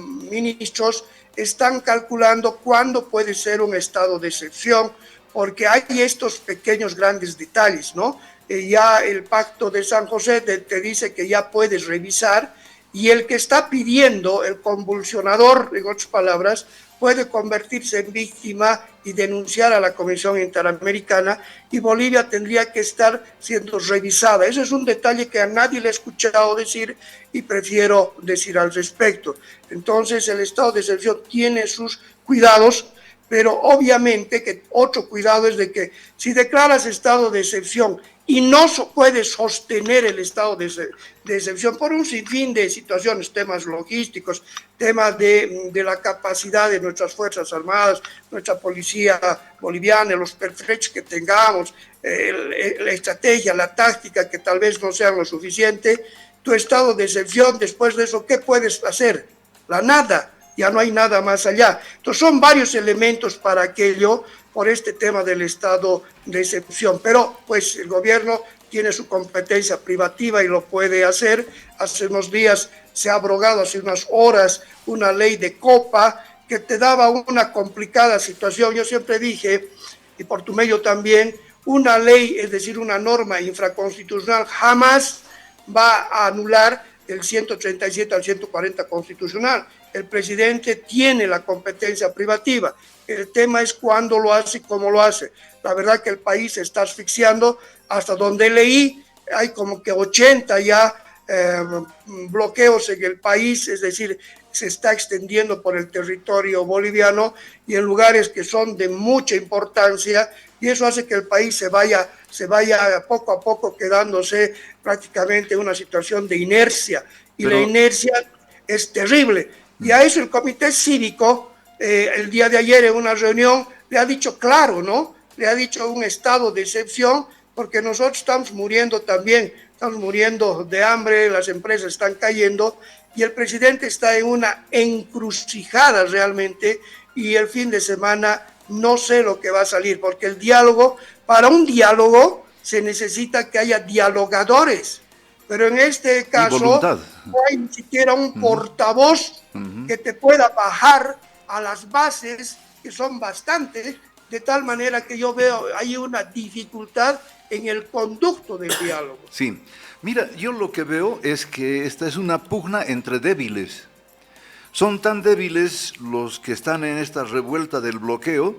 ministros están calculando cuándo puede ser un estado de excepción, porque hay estos pequeños grandes detalles, ¿no? Ya el Pacto de San José te dice que ya puedes revisar, y el que está pidiendo, el convulsionador, en otras palabras, puede convertirse en víctima y denunciar a la Comisión Interamericana, y Bolivia tendría que estar siendo revisada. Ese es un detalle que a nadie le he escuchado decir y prefiero decir al respecto. Entonces, el estado de excepción tiene sus cuidados, pero obviamente que otro cuidado es de que si declaras estado de excepción y no puedes sostener el estado de excepción por un sinfín de situaciones, temas logísticos, temas de la capacidad de nuestras Fuerzas Armadas, nuestra policía boliviana, los pertrechos que tengamos, la estrategia, la táctica que tal vez no sean lo suficiente, tu estado de excepción, después de eso, ¿qué puedes hacer? La nada, ya no hay nada más allá. Entonces son varios elementos para aquello, por este tema del estado de excepción, pero pues el gobierno tiene su competencia privativa y lo puede hacer. Hace unos días se ha abrogado, hace unas horas, una ley de copa que te daba una complicada situación. Yo siempre dije, y por tu medio también, una ley, es decir, una norma infraconstitucional jamás va a anular el 137 al 140 constitucional. El presidente tiene la competencia privativa. El tema es cuándo lo hace y cómo lo hace. La verdad que el país se está asfixiando. Hasta donde leí, hay como que 80 ya bloqueos en el país, es decir, se está extendiendo por el territorio boliviano y en lugares que son de mucha importancia, y eso hace que el país se vaya poco a poco quedándose prácticamente en una situación de inercia, y la inercia es terrible. Y a eso el Comité Cívico, el día de ayer en una reunión, le ha dicho claro, ¿no? le ha dicho un estado de excepción, porque nosotros estamos muriendo también, estamos muriendo de hambre, las empresas están cayendo y el presidente está en una encrucijada realmente, y el fin de semana no sé lo que va a salir, porque el diálogo, para un diálogo se necesita que haya dialogadores, pero en este caso no hay ni siquiera un portavoz que te pueda bajar a las bases, que son bastantes, de tal manera que yo veo hay una dificultad en el conducto del diálogo. Sí, mira, yo lo que veo es que esta es una pugna entre débiles. Son tan débiles los que están en esta revuelta del bloqueo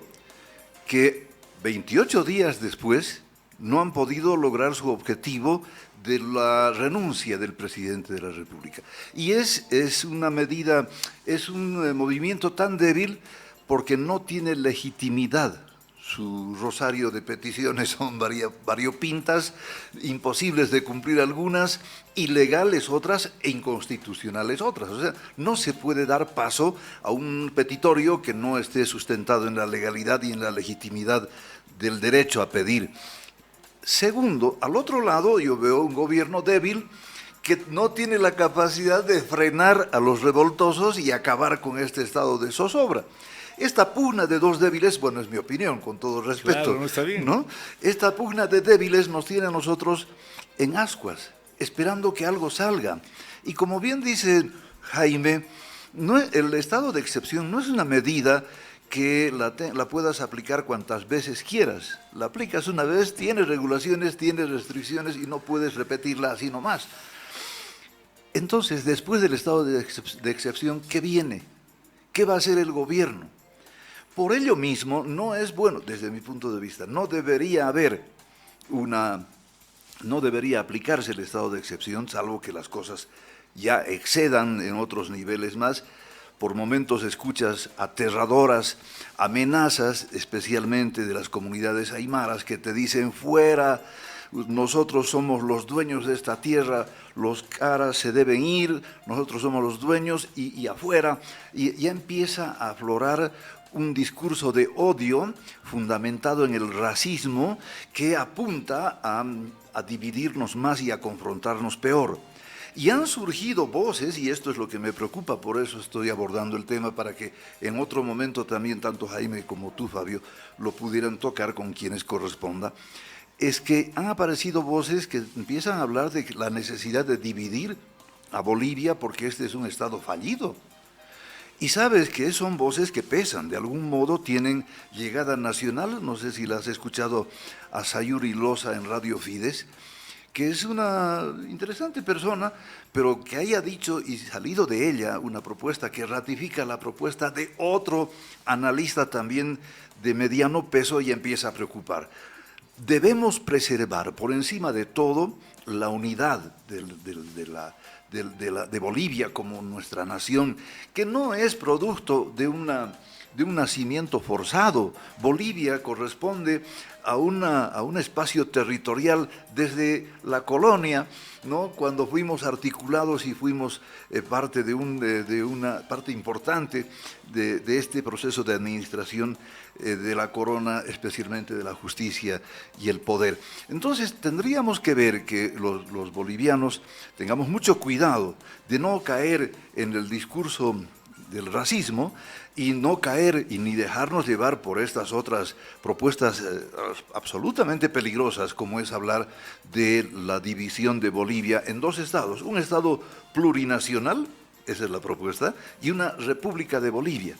que 28 días después no han podido lograr su objetivo de la renuncia del presidente de la República. Y es una medida, es un movimiento tan débil porque no tiene legitimidad. Su rosario de peticiones son variopintas, imposibles de cumplir algunas, ilegales otras e inconstitucionales otras. O sea, no se puede dar paso a un petitorio que no esté sustentado en la legalidad y en la legitimidad del derecho a pedir. Segundo, al otro lado yo veo un gobierno débil que no tiene la capacidad de frenar a los revoltosos y acabar con este estado de zozobra. Esta pugna de dos débiles, bueno, es mi opinión, con todo respeto, claro, no está bien, ¿no? Esta pugna de débiles nos tiene a nosotros en ascuas, esperando que algo salga. Y como bien dice Jaime, el estado de excepción no es una medida que la puedas aplicar cuantas veces quieras. La aplicas una vez, tiene regulaciones, tiene restricciones y no puedes repetirla así nomás. Entonces, después del estado de excepción, ¿qué viene? ¿Qué va a hacer el gobierno? Por ello mismo, no es bueno, desde mi punto de vista, no debería aplicarse el estado de excepción, salvo que las cosas ya excedan en otros niveles más. Por momentos escuchas aterradoras amenazas, especialmente de las comunidades aymaras, que te dicen fuera, nosotros somos los dueños de esta tierra, los caras se deben ir, nosotros somos los dueños y afuera. Y ya empieza a aflorar un discurso de odio fundamentado en el racismo que apunta a dividirnos más y a confrontarnos peor. Y han surgido voces, y esto es lo que me preocupa, por eso estoy abordando el tema, para que en otro momento también tanto Jaime como tú, Fabio, lo pudieran tocar con quienes corresponda. Es que han aparecido voces que empiezan a hablar de la necesidad de dividir a Bolivia porque este es un estado fallido. Y sabes que son voces que pesan, de algún modo tienen llegada nacional. No sé si la has escuchado a Sayuri Loza en Radio Fides, que es una interesante persona, pero que haya dicho y salido de ella una propuesta que ratifica la propuesta de otro analista también de mediano peso y empieza a preocupar. Debemos preservar por encima de todo la unidad de Bolivia como nuestra nación, que no es producto de un nacimiento forzado. Bolivia corresponde a un espacio territorial desde la colonia, ¿no? Cuando fuimos articulados y fuimos parte de una parte importante de este proceso de administración de la corona, especialmente de la justicia y el poder. Entonces tendríamos que ver que los bolivianos tengamos mucho cuidado de no caer en el discurso del racismo y no caer y ni dejarnos llevar por estas otras propuestas absolutamente peligrosas, como es hablar de la división de Bolivia en dos estados, un estado plurinacional, esa es la propuesta, y una república de Bolivia.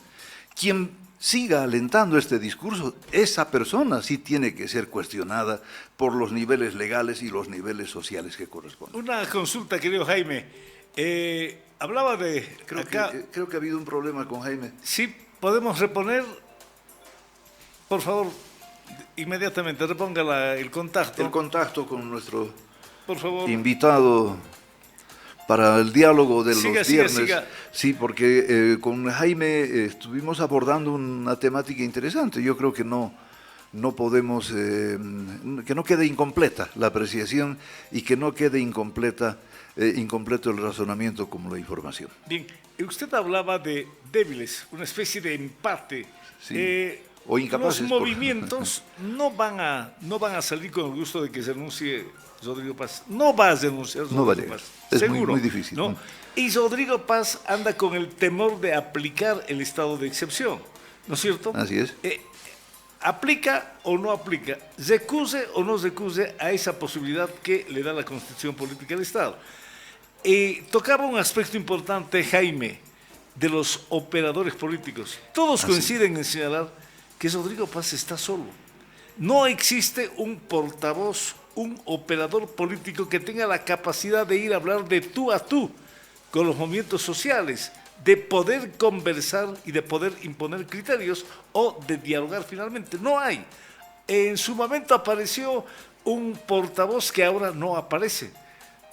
Quien siga alentando este discurso, esa persona sí tiene que ser cuestionada por los niveles legales y los niveles sociales que corresponden. Una consulta, querido Jaime. Hablaba de creo que ha habido un problema con Jaime. Sí, podemos reponer. Por favor, inmediatamente reponga el contacto. El contacto con nuestro por favor, invitado para el diálogo de los viernes. Siga. Sí, porque con Jaime estuvimos abordando una temática interesante. Yo creo que no podemos, que no quede incompleta la apreciación y que no quede incompleto el razonamiento como la información. Bien, usted hablaba de débiles, una especie de empate. Sí. o incapaces. Los movimientos no van a salir con el gusto de que se anuncie Rodrigo Paz. No va a denunciar No va a Rodrigo llegar. Paz. Es muy, Seguro. muy difícil. ¿No? Y Rodrigo Paz anda con el temor de aplicar el estado de excepción, ¿no es cierto? Así es. ¿Aplica o no aplica? ¿Recuse o no recuse a esa posibilidad que le da la Constitución Política del Estado? Tocaba un aspecto importante, Jaime, de los operadores políticos. Todos coinciden en señalar que Rodrigo Paz está solo. No existe un portavoz, un operador político que tenga la capacidad de ir a hablar de tú a tú con los movimientos sociales, de poder conversar y de poder imponer criterios o de dialogar finalmente. No hay. En su momento apareció un portavoz que ahora no aparece.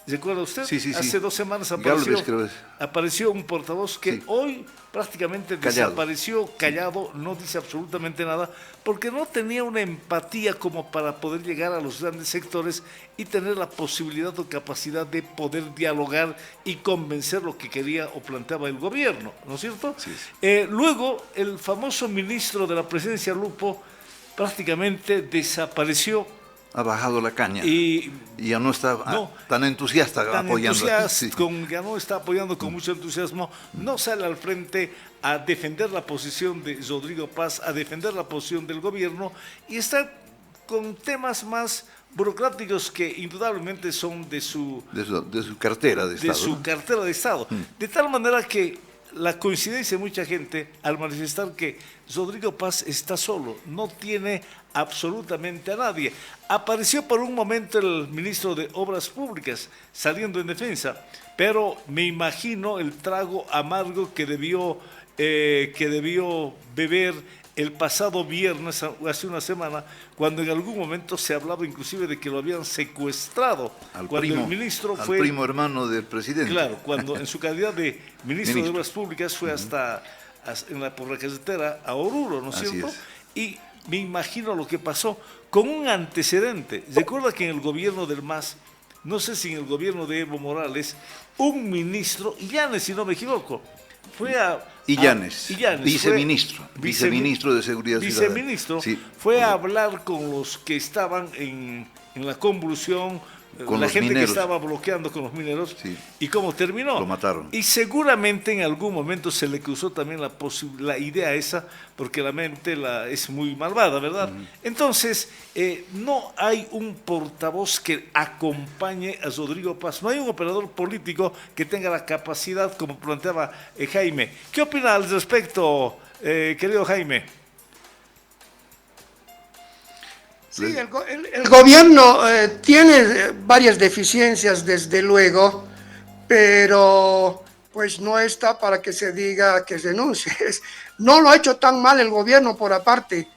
¿Recuerda usted? Sí, sí, sí. Hace 2 semanas Galvez, creo es. apareció un portavoz que Sí. hoy prácticamente Callado. desapareció, callado, no dice absolutamente nada, porque no tenía una empatía como para poder llegar a los grandes sectores y tener la posibilidad o capacidad de poder dialogar y convencer lo que quería o planteaba el gobierno, ¿no es cierto? Sí, sí. Luego, el famoso ministro de la Presidencia, Lupo, prácticamente desapareció. Ha bajado la caña Y ya no está no, tan entusiasta apoyando. Sí. ya no está apoyando con mucho entusiasmo, no sale al frente a defender la posición de Rodrigo Paz, a defender la posición del gobierno y está con temas más burocráticos que indudablemente son de su cartera de Estado. de su ¿no? cartera de Estado. De tal manera que la coincidencia de mucha gente al manifestar que Rodrigo Paz está solo, no tiene absolutamente a nadie. Apareció por un momento el ministro de Obras Públicas saliendo en defensa, pero me imagino el trago amargo que debió beber el pasado viernes, hace una semana, cuando en algún momento se hablaba inclusive de que lo habían secuestrado. El ministro al fue primo hermano del presidente. Claro, cuando en su calidad de ministro de Obras Públicas fue por la carretera a Oruro, ¿no es Así cierto? es. Y me imagino lo que pasó con un antecedente. Recuerda que en el gobierno del MAS, no sé si en el gobierno de Evo Morales, un ministro, Illanes, si no me equivoco, fue Illanes, viceministro de Seguridad Ciudadana. Viceministro, Sí. fue a hablar con los que estaban en la convulsión, Con la los gente mineros. que estaba bloqueando con los mineros. Sí. ¿Y cómo terminó? Lo mataron. Y seguramente en algún momento se le cruzó también la idea esa, porque la mente es muy malvada, ¿verdad? Entonces, no hay un portavoz que acompañe a Rodrigo Paz, no hay un operador político que tenga la capacidad, como planteaba Jaime. ¿Qué opina al respecto, querido Jaime? Sí, el gobierno tiene varias deficiencias, desde luego, pero pues no está para que se diga que renuncie. No lo ha hecho tan mal el gobierno por aparte,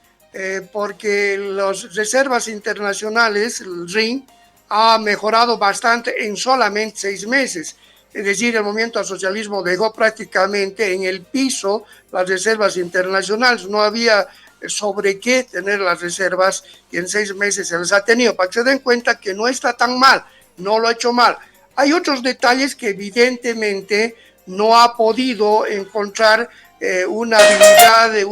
porque las reservas internacionales, el RIN, ha mejorado bastante en solamente 6 meses. Es decir, el movimiento al socialismo dejó prácticamente en el piso las reservas internacionales. No había sobre qué tener las reservas y en 6 meses se les ha tenido, para que se den cuenta que no está tan mal, no lo ha hecho mal. Hay otros detalles que evidentemente no ha podido encontrar una habilidad,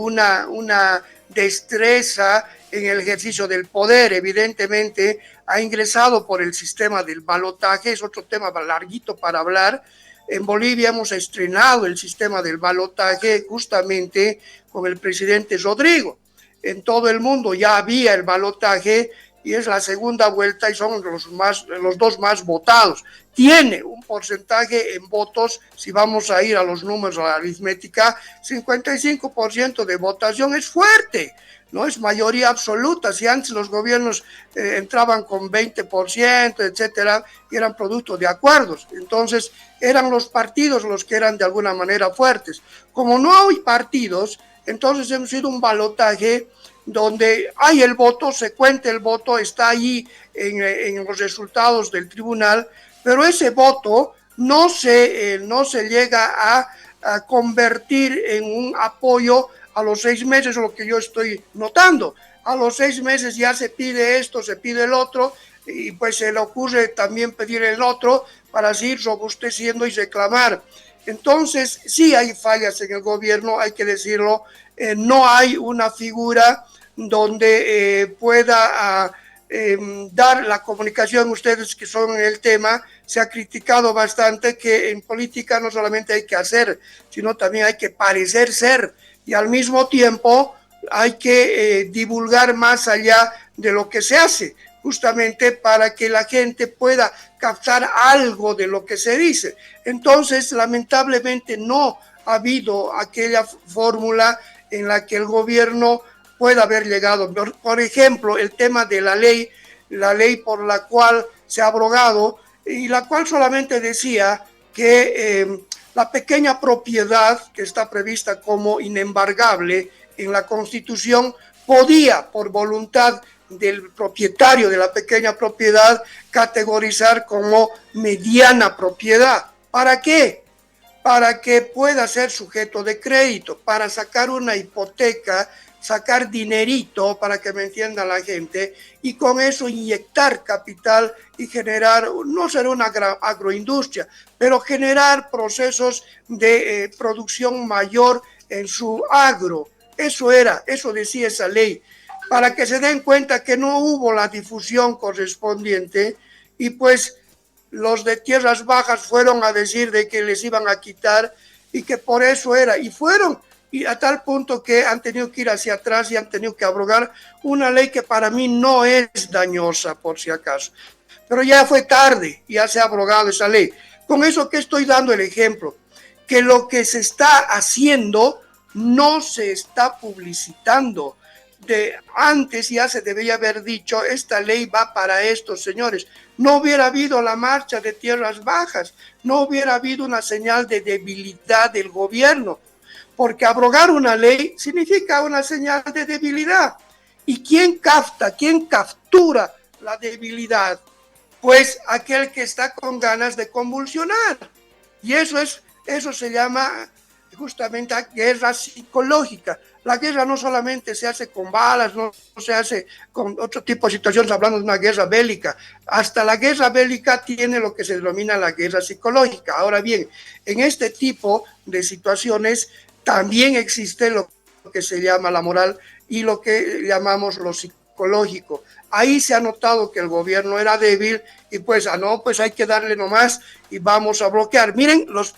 una destreza en el ejercicio del poder. Evidentemente ha ingresado por el sistema del balotaje, es otro tema larguito para hablar. En Bolivia hemos estrenado el sistema del balotaje justamente con el presidente Rodrigo. En todo el mundo ya había el balotaje y es la segunda vuelta y son los 2 más votados. Tiene un porcentaje en votos, si vamos a ir a los números, a la aritmética, 55% de votación es fuerte, no es mayoría absoluta. Si antes los gobiernos entraban con 20%, etcétera, y eran producto de acuerdos, entonces eran los partidos los que eran de alguna manera fuertes. Como no hay partidos, entonces hemos ido a un balotaje donde hay el voto, se cuenta el voto, está ahí en los resultados del tribunal, pero ese voto no se llega a convertir en un apoyo a los 6 meses, lo que yo estoy notando. A los 6 meses ya se pide esto, se pide el otro, y pues se le ocurre también pedir el otro para seguir robusteciendo y reclamar. Entonces, sí hay fallas en el gobierno, hay que decirlo, no hay una figura donde pueda dar la comunicación. Ustedes que son en el tema, se ha criticado bastante que en política no solamente hay que hacer, sino también hay que parecer ser, y al mismo tiempo hay que divulgar más allá de lo que se hace, justamente para que la gente pueda captar algo de lo que se dice. Entonces, lamentablemente no ha habido aquella fórmula en la que el gobierno pueda haber llegado. Por ejemplo, el tema de la ley por la cual se ha abrogado, y la cual solamente decía que la pequeña propiedad que está prevista como inembargable en la Constitución podía, por voluntad del propietario de la pequeña propiedad, categorizar como mediana propiedad. ¿Para qué? Para que pueda ser sujeto de crédito, para sacar una hipoteca, sacar dinerito, para que me entienda la gente, y con eso inyectar capital y generar, no será una agroindustria, pero generar procesos de producción mayor en su agro. Eso decía esa ley, para que se den cuenta que no hubo la difusión correspondiente, y pues los de tierras bajas fueron a decir de que les iban a quitar y que por eso era, y fueron, y a tal punto que han tenido que ir hacia atrás y han tenido que abrogar una ley que para mí no es dañosa, por si acaso, pero ya fue tarde, ya se ha abrogado esa ley. Con eso que estoy dando el ejemplo, que lo que se está haciendo no se está publicitando. Antes ya se debería haber dicho, esta ley va para estos señores. No hubiera habido la marcha de tierras bajas, no hubiera habido una señal de debilidad del gobierno, porque abrogar una ley significa una señal de debilidad. ¿Y quién captura la debilidad? Pues aquel que está con ganas de convulsionar. Y eso se llama justamente guerra psicológica. La guerra no solamente se hace con balas, no se hace con otro tipo de situaciones, hablando de una guerra bélica. Hasta la guerra bélica tiene lo que se denomina la guerra psicológica. Ahora bien, en este tipo de situaciones también existe lo que se llama la moral y lo que llamamos lo psicológico. Ahí se ha notado que el gobierno era débil y pues hay que darle nomás y vamos a bloquear. Miren los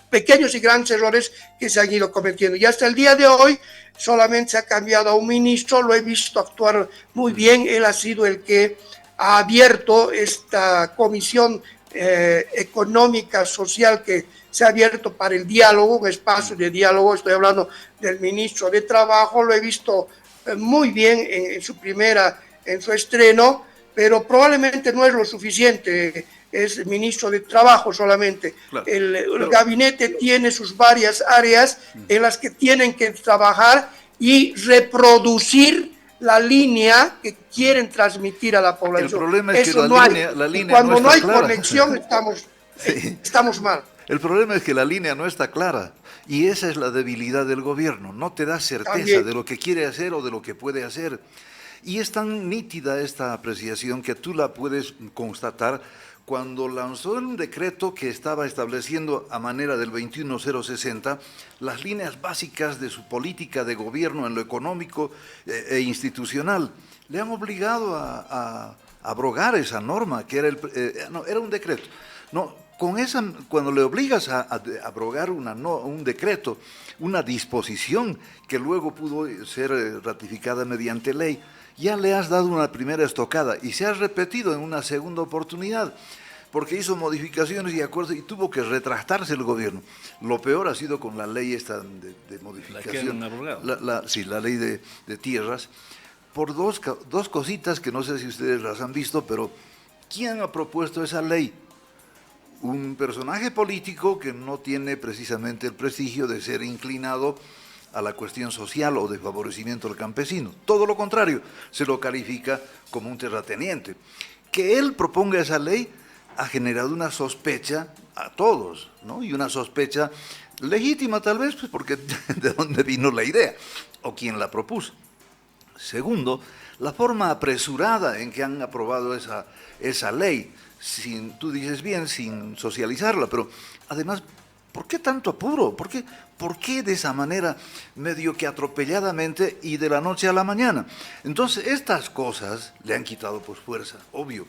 pequeños y grandes errores que se han ido cometiendo. Y hasta el día de hoy solamente se ha cambiado a un ministro, lo he visto actuar muy bien, él ha sido el que ha abierto esta comisión económica, social, que se ha abierto para el diálogo, un espacio de diálogo. Estoy hablando del ministro de Trabajo, lo he visto muy bien en su estreno, pero probablemente no es lo suficiente. Es ministro de Trabajo solamente. Claro, el gabinete tiene sus varias áreas en las que tienen que trabajar y reproducir la línea que quieren transmitir a la población. El problema es que la línea cuando no hay clara. Conexión estamos mal. El problema es que la línea no está clara y esa es la debilidad del gobierno. No te da certeza También de lo que quiere hacer o de lo que puede hacer. Y es tan nítida esta apreciación que tú la puedes constatar cuando lanzó un decreto que estaba estableciendo a manera del 21060 las líneas básicas de su política de gobierno en lo económico e institucional. Le han obligado a abrogar esa norma, que era un decreto. No, cuando le obligas a abrogar un decreto, una disposición que luego pudo ser ratificada mediante ley, ya le has dado una primera estocada y se ha repetido en una segunda oportunidad, porque hizo modificaciones y acuerdos y tuvo que retractarse el gobierno. Lo peor ha sido con la ley esta de modificación, la ley de tierras, por dos cositas que no sé si ustedes las han visto, pero ¿quién ha propuesto esa ley? Un personaje político que no tiene precisamente el prestigio de ser inclinado a la cuestión social o de favorecimiento al campesino. Todo lo contrario, se lo califica como un terrateniente. Que él proponga esa ley ha generado una sospecha a todos, ¿no? Y una sospecha legítima tal vez, pues porque de dónde vino la idea o quién la propuso. Segundo, la forma apresurada en que han aprobado esa ley, tú dices bien, sin socializarla, pero además ¿Por qué tanto apuro? ¿Por qué de esa manera medio que atropelladamente y de la noche a la mañana? Entonces, estas cosas le han quitado pues fuerza, obvio.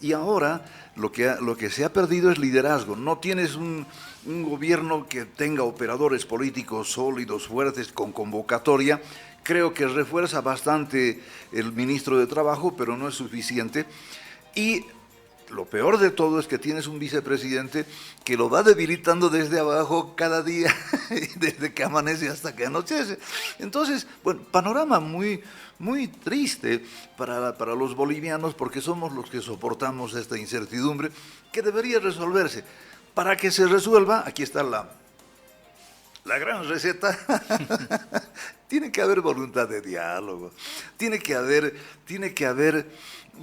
Y ahora lo que se ha perdido es liderazgo. No tienes un gobierno que tenga operadores políticos sólidos, fuertes, con convocatoria. Creo que refuerza bastante el ministro de Trabajo, pero no es suficiente. Y lo peor de todo es que tienes un vicepresidente que lo va debilitando desde abajo cada día, desde que amanece hasta que anochece. Entonces, bueno, panorama muy triste para los bolivianos, porque somos los que soportamos esta incertidumbre que debería resolverse. Para que se resuelva, aquí está la gran receta. Tiene que haber voluntad de diálogo, tiene que haber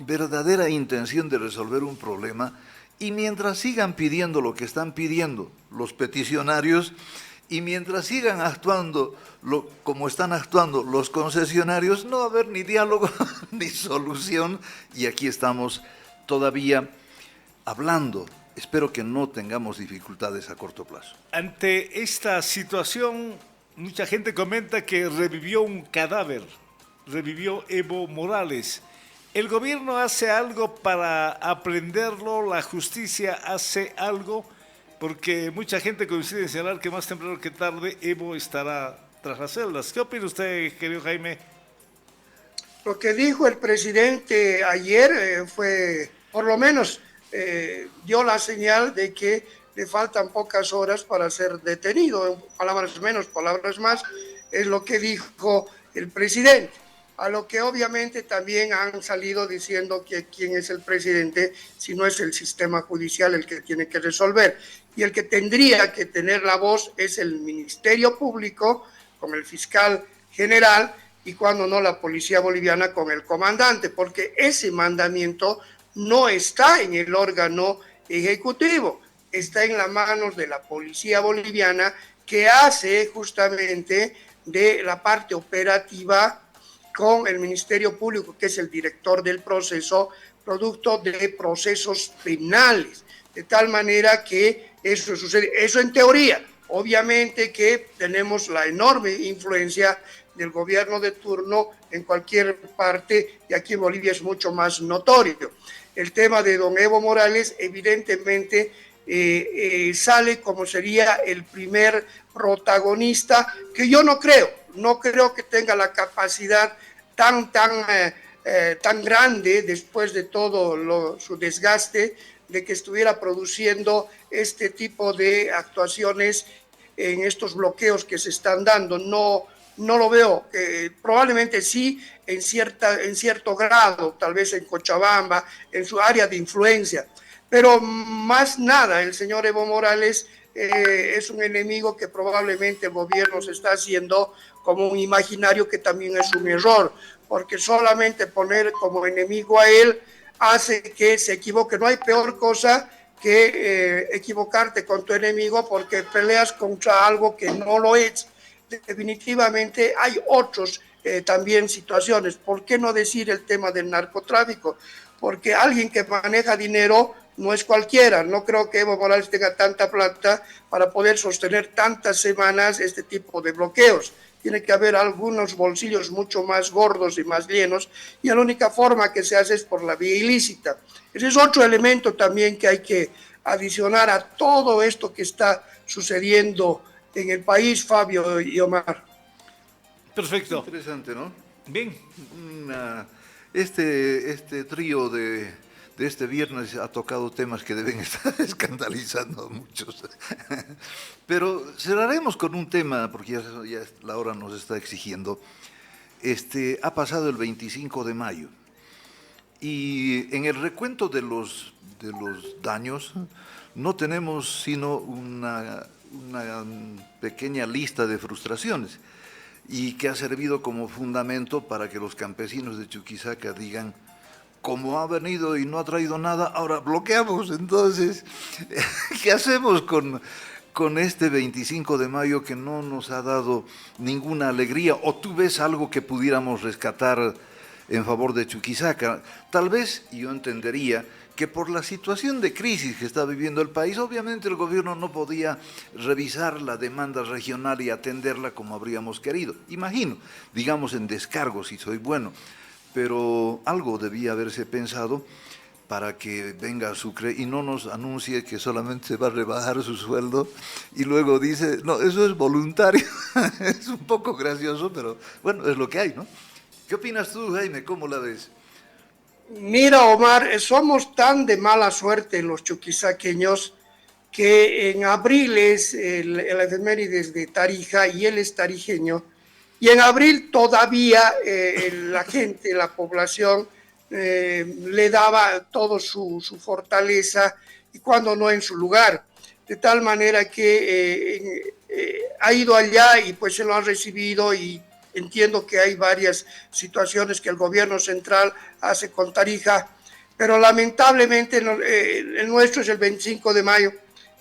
verdadera intención de resolver un problema, y mientras sigan pidiendo lo que están pidiendo los peticionarios, y mientras sigan actuando como están actuando los concesionarios, no va a haber ni diálogo ni solución, y aquí estamos todavía hablando. Espero que no tengamos dificultades a corto plazo. Ante esta situación, mucha gente comenta que revivió un cadáver, revivió Evo Morales. ¿El gobierno hace algo para aprenderlo? ¿La justicia hace algo? Porque mucha gente coincide en señalar que más temprano que tarde Evo estará tras las celdas. ¿Qué opina usted, querido Jaime? Lo que dijo el presidente ayer fue, por lo menos, dio la señal de que le faltan pocas horas para ser detenido. Palabras menos, palabras más, es lo que dijo el presidente. A lo que obviamente también han salido diciendo que quién es el presidente, si no es el sistema judicial el que tiene que resolver. Y el que tendría que tener la voz es el Ministerio Público, con el fiscal general, y cuando no la policía boliviana con el comandante, porque ese mandamiento no está en el órgano ejecutivo, está en las manos de la policía boliviana, que hace justamente de la parte operativa con el Ministerio Público, que es el director del proceso, producto de procesos penales, de tal manera que eso sucede, eso en teoría. Obviamente que tenemos la enorme influencia del gobierno de turno en cualquier parte, y aquí en Bolivia es mucho más notorio. El tema de don Evo Morales evidentemente sale como sería el primer protagonista, que yo no creo que tenga la capacidad tan grande, después de todo su desgaste, de que estuviera produciendo este tipo de actuaciones en estos bloqueos que se están dando. No lo veo. Probablemente sí, en cierto grado, tal vez en Cochabamba, en su área de influencia, pero más nada. El señor Evo Morales es un enemigo que probablemente el gobierno se está haciendo como un imaginario, que también es un error, porque solamente poner como enemigo a él hace que se equivoque. No hay peor cosa que equivocarte con tu enemigo, porque peleas contra algo que no lo es. Definitivamente hay otros también situaciones. ¿Por qué no decir el tema del narcotráfico? Porque alguien que maneja dinero no es cualquiera. No creo que Evo Morales tenga tanta plata para poder sostener tantas semanas este tipo de bloqueos. Tiene que haber algunos bolsillos mucho más gordos y más llenos, y la única forma que se hace es por la vía ilícita. Ese es otro elemento también que hay que adicionar a todo esto que está sucediendo en el país, Fabio y Omar. Perfecto. Interesante, ¿no? Bien. Este trío de este viernes ha tocado temas que deben estar escandalizando a muchos. Pero cerraremos con un tema, porque ya la hora nos está exigiendo. Ha pasado el 25 de mayo y en el recuento de los daños no tenemos sino una pequeña lista de frustraciones, y que ha servido como fundamento para que los campesinos de Chuquisaca digan: como ha venido y no ha traído nada, ahora bloqueamos. Entonces, ¿qué hacemos con este 25 de mayo que no nos ha dado ninguna alegría? ¿O tú ves algo que pudiéramos rescatar en favor de Chuquisaca. Tal vez yo entendería que por la situación de crisis que está viviendo el país, obviamente el gobierno no podía revisar la demanda regional y atenderla como habríamos querido. Imagino, digamos en descargo si soy bueno, pero algo debía haberse pensado para que venga Sucre y no nos anuncie que solamente se va a rebajar su sueldo y luego dice, no, eso es voluntario. Es un poco gracioso, pero bueno, es lo que hay, ¿no? ¿Qué opinas tú, Jaime? ¿Cómo la ves? Mira, Omar, somos tan de mala suerte los chuquisaqueños que en abril es el efemérides de Tarija y él es tarijeño, y en abril todavía la gente, la población, le daba toda su fortaleza y cuando no en su lugar, de tal manera que ha ido allá y pues se lo han recibido y entiendo que hay varias situaciones que el gobierno central hace con Tarija, pero lamentablemente el nuestro es el 25 de mayo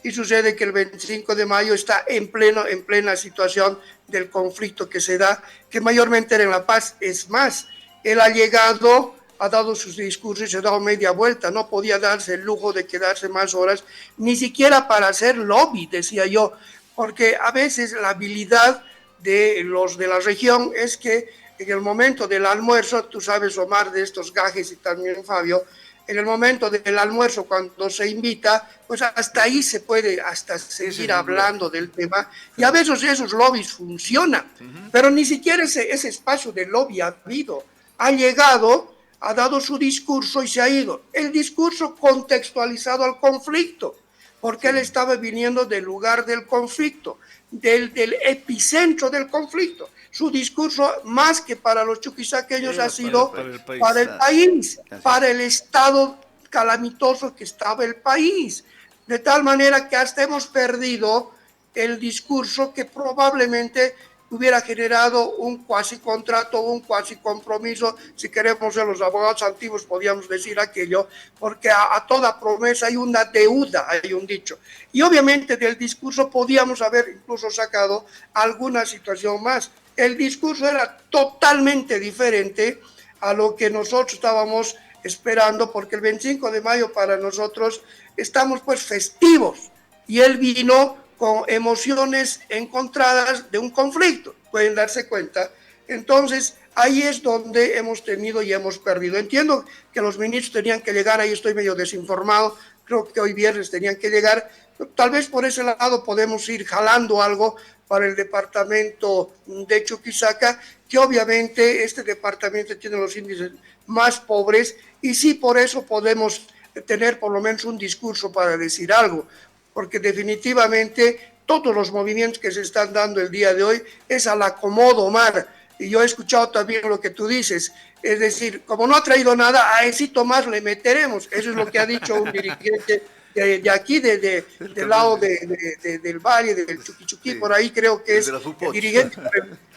y sucede que el 25 de mayo está en plena situación del conflicto que se da, que mayormente era en La Paz. Es más, él ha llegado, ha dado sus discursos y se ha dado media vuelta, no podía darse el lujo de quedarse más horas, ni siquiera para hacer lobby, decía yo, porque a veces la habilidad de los de la región es que en el momento del almuerzo, tú sabes, Omar, de estos gajes y también Fabio, en el momento del almuerzo, cuando se invita, pues hasta ahí se puede hasta seguir hablando del tema, y a veces esos lobbies funcionan, pero ni siquiera ese espacio de lobby ha habido. Ha llegado, ha dado su discurso y se ha ido. El discurso contextualizado al conflicto, porque él estaba viniendo del lugar del conflicto, del epicentro del conflicto. Su discurso, más que para los chuquisaqueños, ha sido para el país, para el estado calamitoso que estaba el país. De tal manera que hasta hemos perdido el discurso que probablemente hubiera generado un cuasi contrato, un cuasi compromiso, si queremos ser los abogados antiguos podríamos decir aquello, porque a toda promesa hay una deuda, hay un dicho. Y obviamente del discurso podíamos haber incluso sacado alguna situación más. El discurso era totalmente diferente a lo que nosotros estábamos esperando, porque el 25 de mayo para nosotros estamos pues festivos, y él vino con emociones encontradas de un conflicto, pueden darse cuenta. Entonces, ahí es donde hemos tenido y hemos perdido. Entiendo que los ministros tenían que llegar, ahí estoy medio desinformado, creo que hoy viernes tenían que llegar, tal vez por ese lado podemos ir jalando algo para el departamento de Chuquisaca, que obviamente este departamento tiene los índices más pobres, y sí, por eso podemos tener por lo menos un discurso para decir algo, porque definitivamente todos los movimientos que se están dando el día de hoy es al acomodo, Omar, y yo he escuchado también lo que tú dices, es decir, como no ha traído nada, a éxito más le meteremos, eso es lo que ha dicho un dirigente de aquí, del lado del Valle, del Chuquichuquí, sí, por ahí creo que es el dirigente,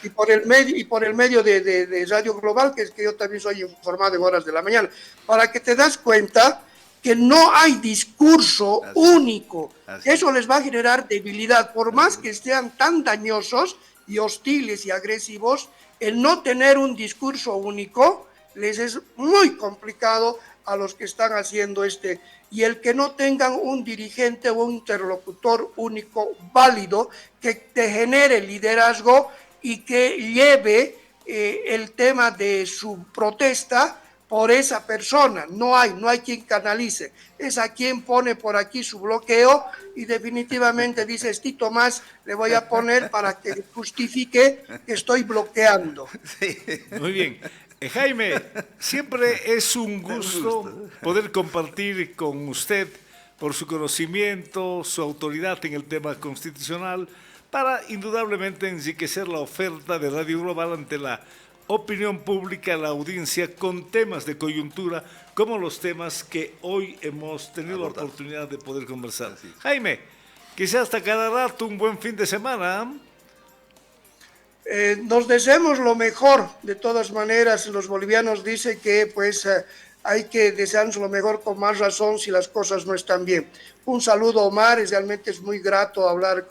y por el medio de Radio Global, que es que yo también soy informado en horas de la mañana, para que te das cuenta que no hay discurso único. Eso les va a generar debilidad, por más que sean tan dañosos y hostiles y agresivos, el no tener un discurso único les es muy complicado a los que están haciendo y el que no tengan un dirigente o un interlocutor único válido que te genere liderazgo y que lleve el tema de su protesta por esa persona. No hay quien canalice, es a quien pone por aquí su bloqueo y definitivamente dice, Tito más le voy a poner para que justifique que estoy bloqueando. Sí. Muy bien. Jaime, siempre es un gusto poder compartir con usted por su conocimiento, su autoridad en el tema constitucional, para indudablemente enriquecer la oferta de Radio Global ante la opinión pública, la audiencia, con temas de coyuntura, como los temas que hoy hemos tenido la oportunidad de poder conversar. Jaime, quizás hasta cada rato un buen fin de semana. Nos deseamos lo mejor, de todas maneras. Los bolivianos dicen que pues hay que desearnos lo mejor con más razón si las cosas no están bien. Un saludo, Omar, realmente es muy grato hablar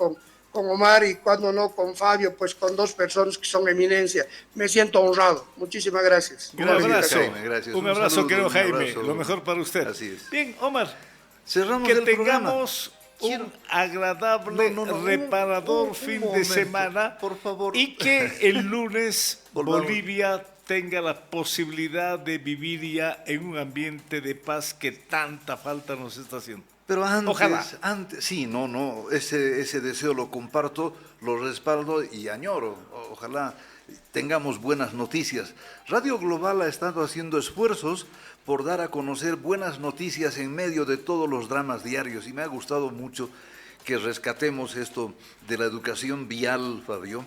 con Omar y cuando no con Fabio, pues con dos personas que son eminencia. Me siento honrado. Muchísimas gracias. Un abrazo, Jaime, gracias. un abrazo, saludo, querido un Jaime. abrazo. Lo mejor para usted. Así es. Bien, Omar, Cerramos que el programa. tengamos un agradable, reparador fin de momento, semana, por favor. y que el lunes Volvamos. Bolivia tenga la posibilidad de vivir ya en un ambiente de paz que tanta falta nos está haciendo. Pero Ojalá. antes, sí, no, ese deseo lo comparto, lo respaldo y añoro. Ojalá tengamos buenas noticias. Radio Global ha estado haciendo esfuerzos por dar a conocer buenas noticias en medio de todos los dramas diarios y me ha gustado mucho que rescatemos esto de la educación vial, Fabio,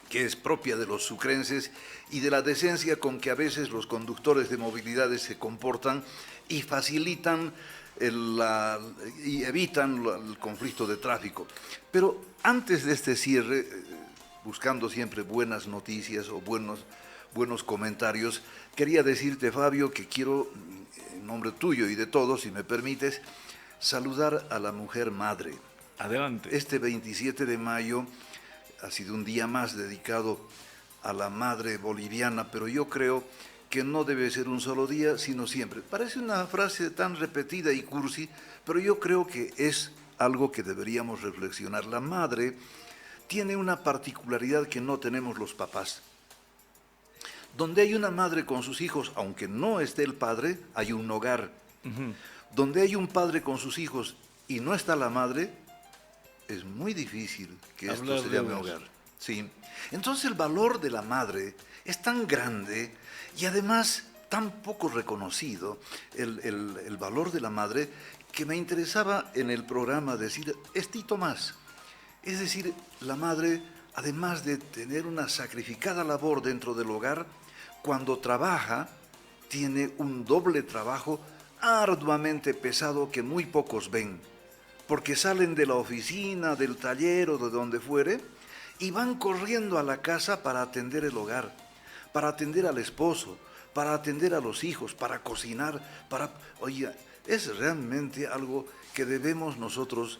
que es propia de los sucrenses y de la decencia con que a veces los conductores de movilidades se comportan y facilitan y evitan el conflicto de tráfico. Pero antes de este cierre, buscando siempre buenas noticias o buenos comentarios, quería decirte, Fabio, que quiero, en nombre tuyo y de todos, si me permites, saludar a la mujer madre. Adelante. Este 27 de mayo ha sido un día más dedicado a la madre boliviana, pero yo creo que no debe ser un solo día, sino siempre. Parece una frase tan repetida y cursi, pero yo creo que es algo que deberíamos reflexionar. La madre tiene una particularidad que no tenemos los papás. Donde hay una madre con sus hijos, aunque no esté el padre, hay un hogar. Donde hay un padre con sus hijos y no está la madre, es muy difícil que esto se llame hogar. Sí. Entonces el valor de la madre es tan grande y además tan poco reconocido, el valor de la madre, que me interesaba en el programa decir estito más. Es decir, la madre, además de tener una sacrificada labor dentro del hogar, cuando trabaja, tiene un doble trabajo arduamente pesado que muy pocos ven, porque salen de la oficina, del taller o de donde fuere, y van corriendo a la casa para atender el hogar, para atender al esposo, para atender a los hijos, para cocinar, Oye, es realmente algo que debemos nosotros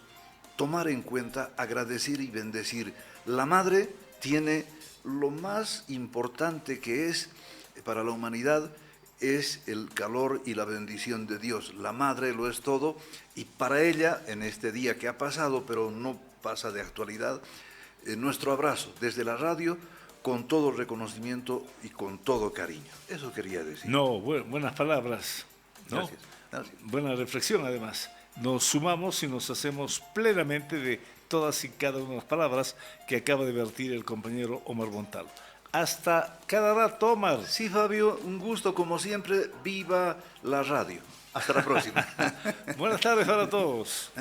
tomar en cuenta, agradecer y bendecir. La madre tiene lo más importante que es para la humanidad, es el calor y la bendición de Dios. La madre lo es todo y para ella, en este día que ha pasado, pero no pasa de actualidad, nuestro abrazo desde la radio, con todo reconocimiento y con todo cariño. Eso quería decir. No, buenas palabras, ¿no? Gracias, gracias. Buena reflexión, además. Nos sumamos y nos hacemos plenamente de todas y cada una de las palabras que acaba de vertir el compañero Omar Montalvo. Hasta cada rato, Omar. Sí, Fabio, un gusto como siempre. Viva la radio. Hasta la próxima. Buenas tardes para todos.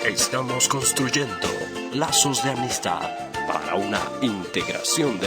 Estamos construyendo lazos de amistad para una integración de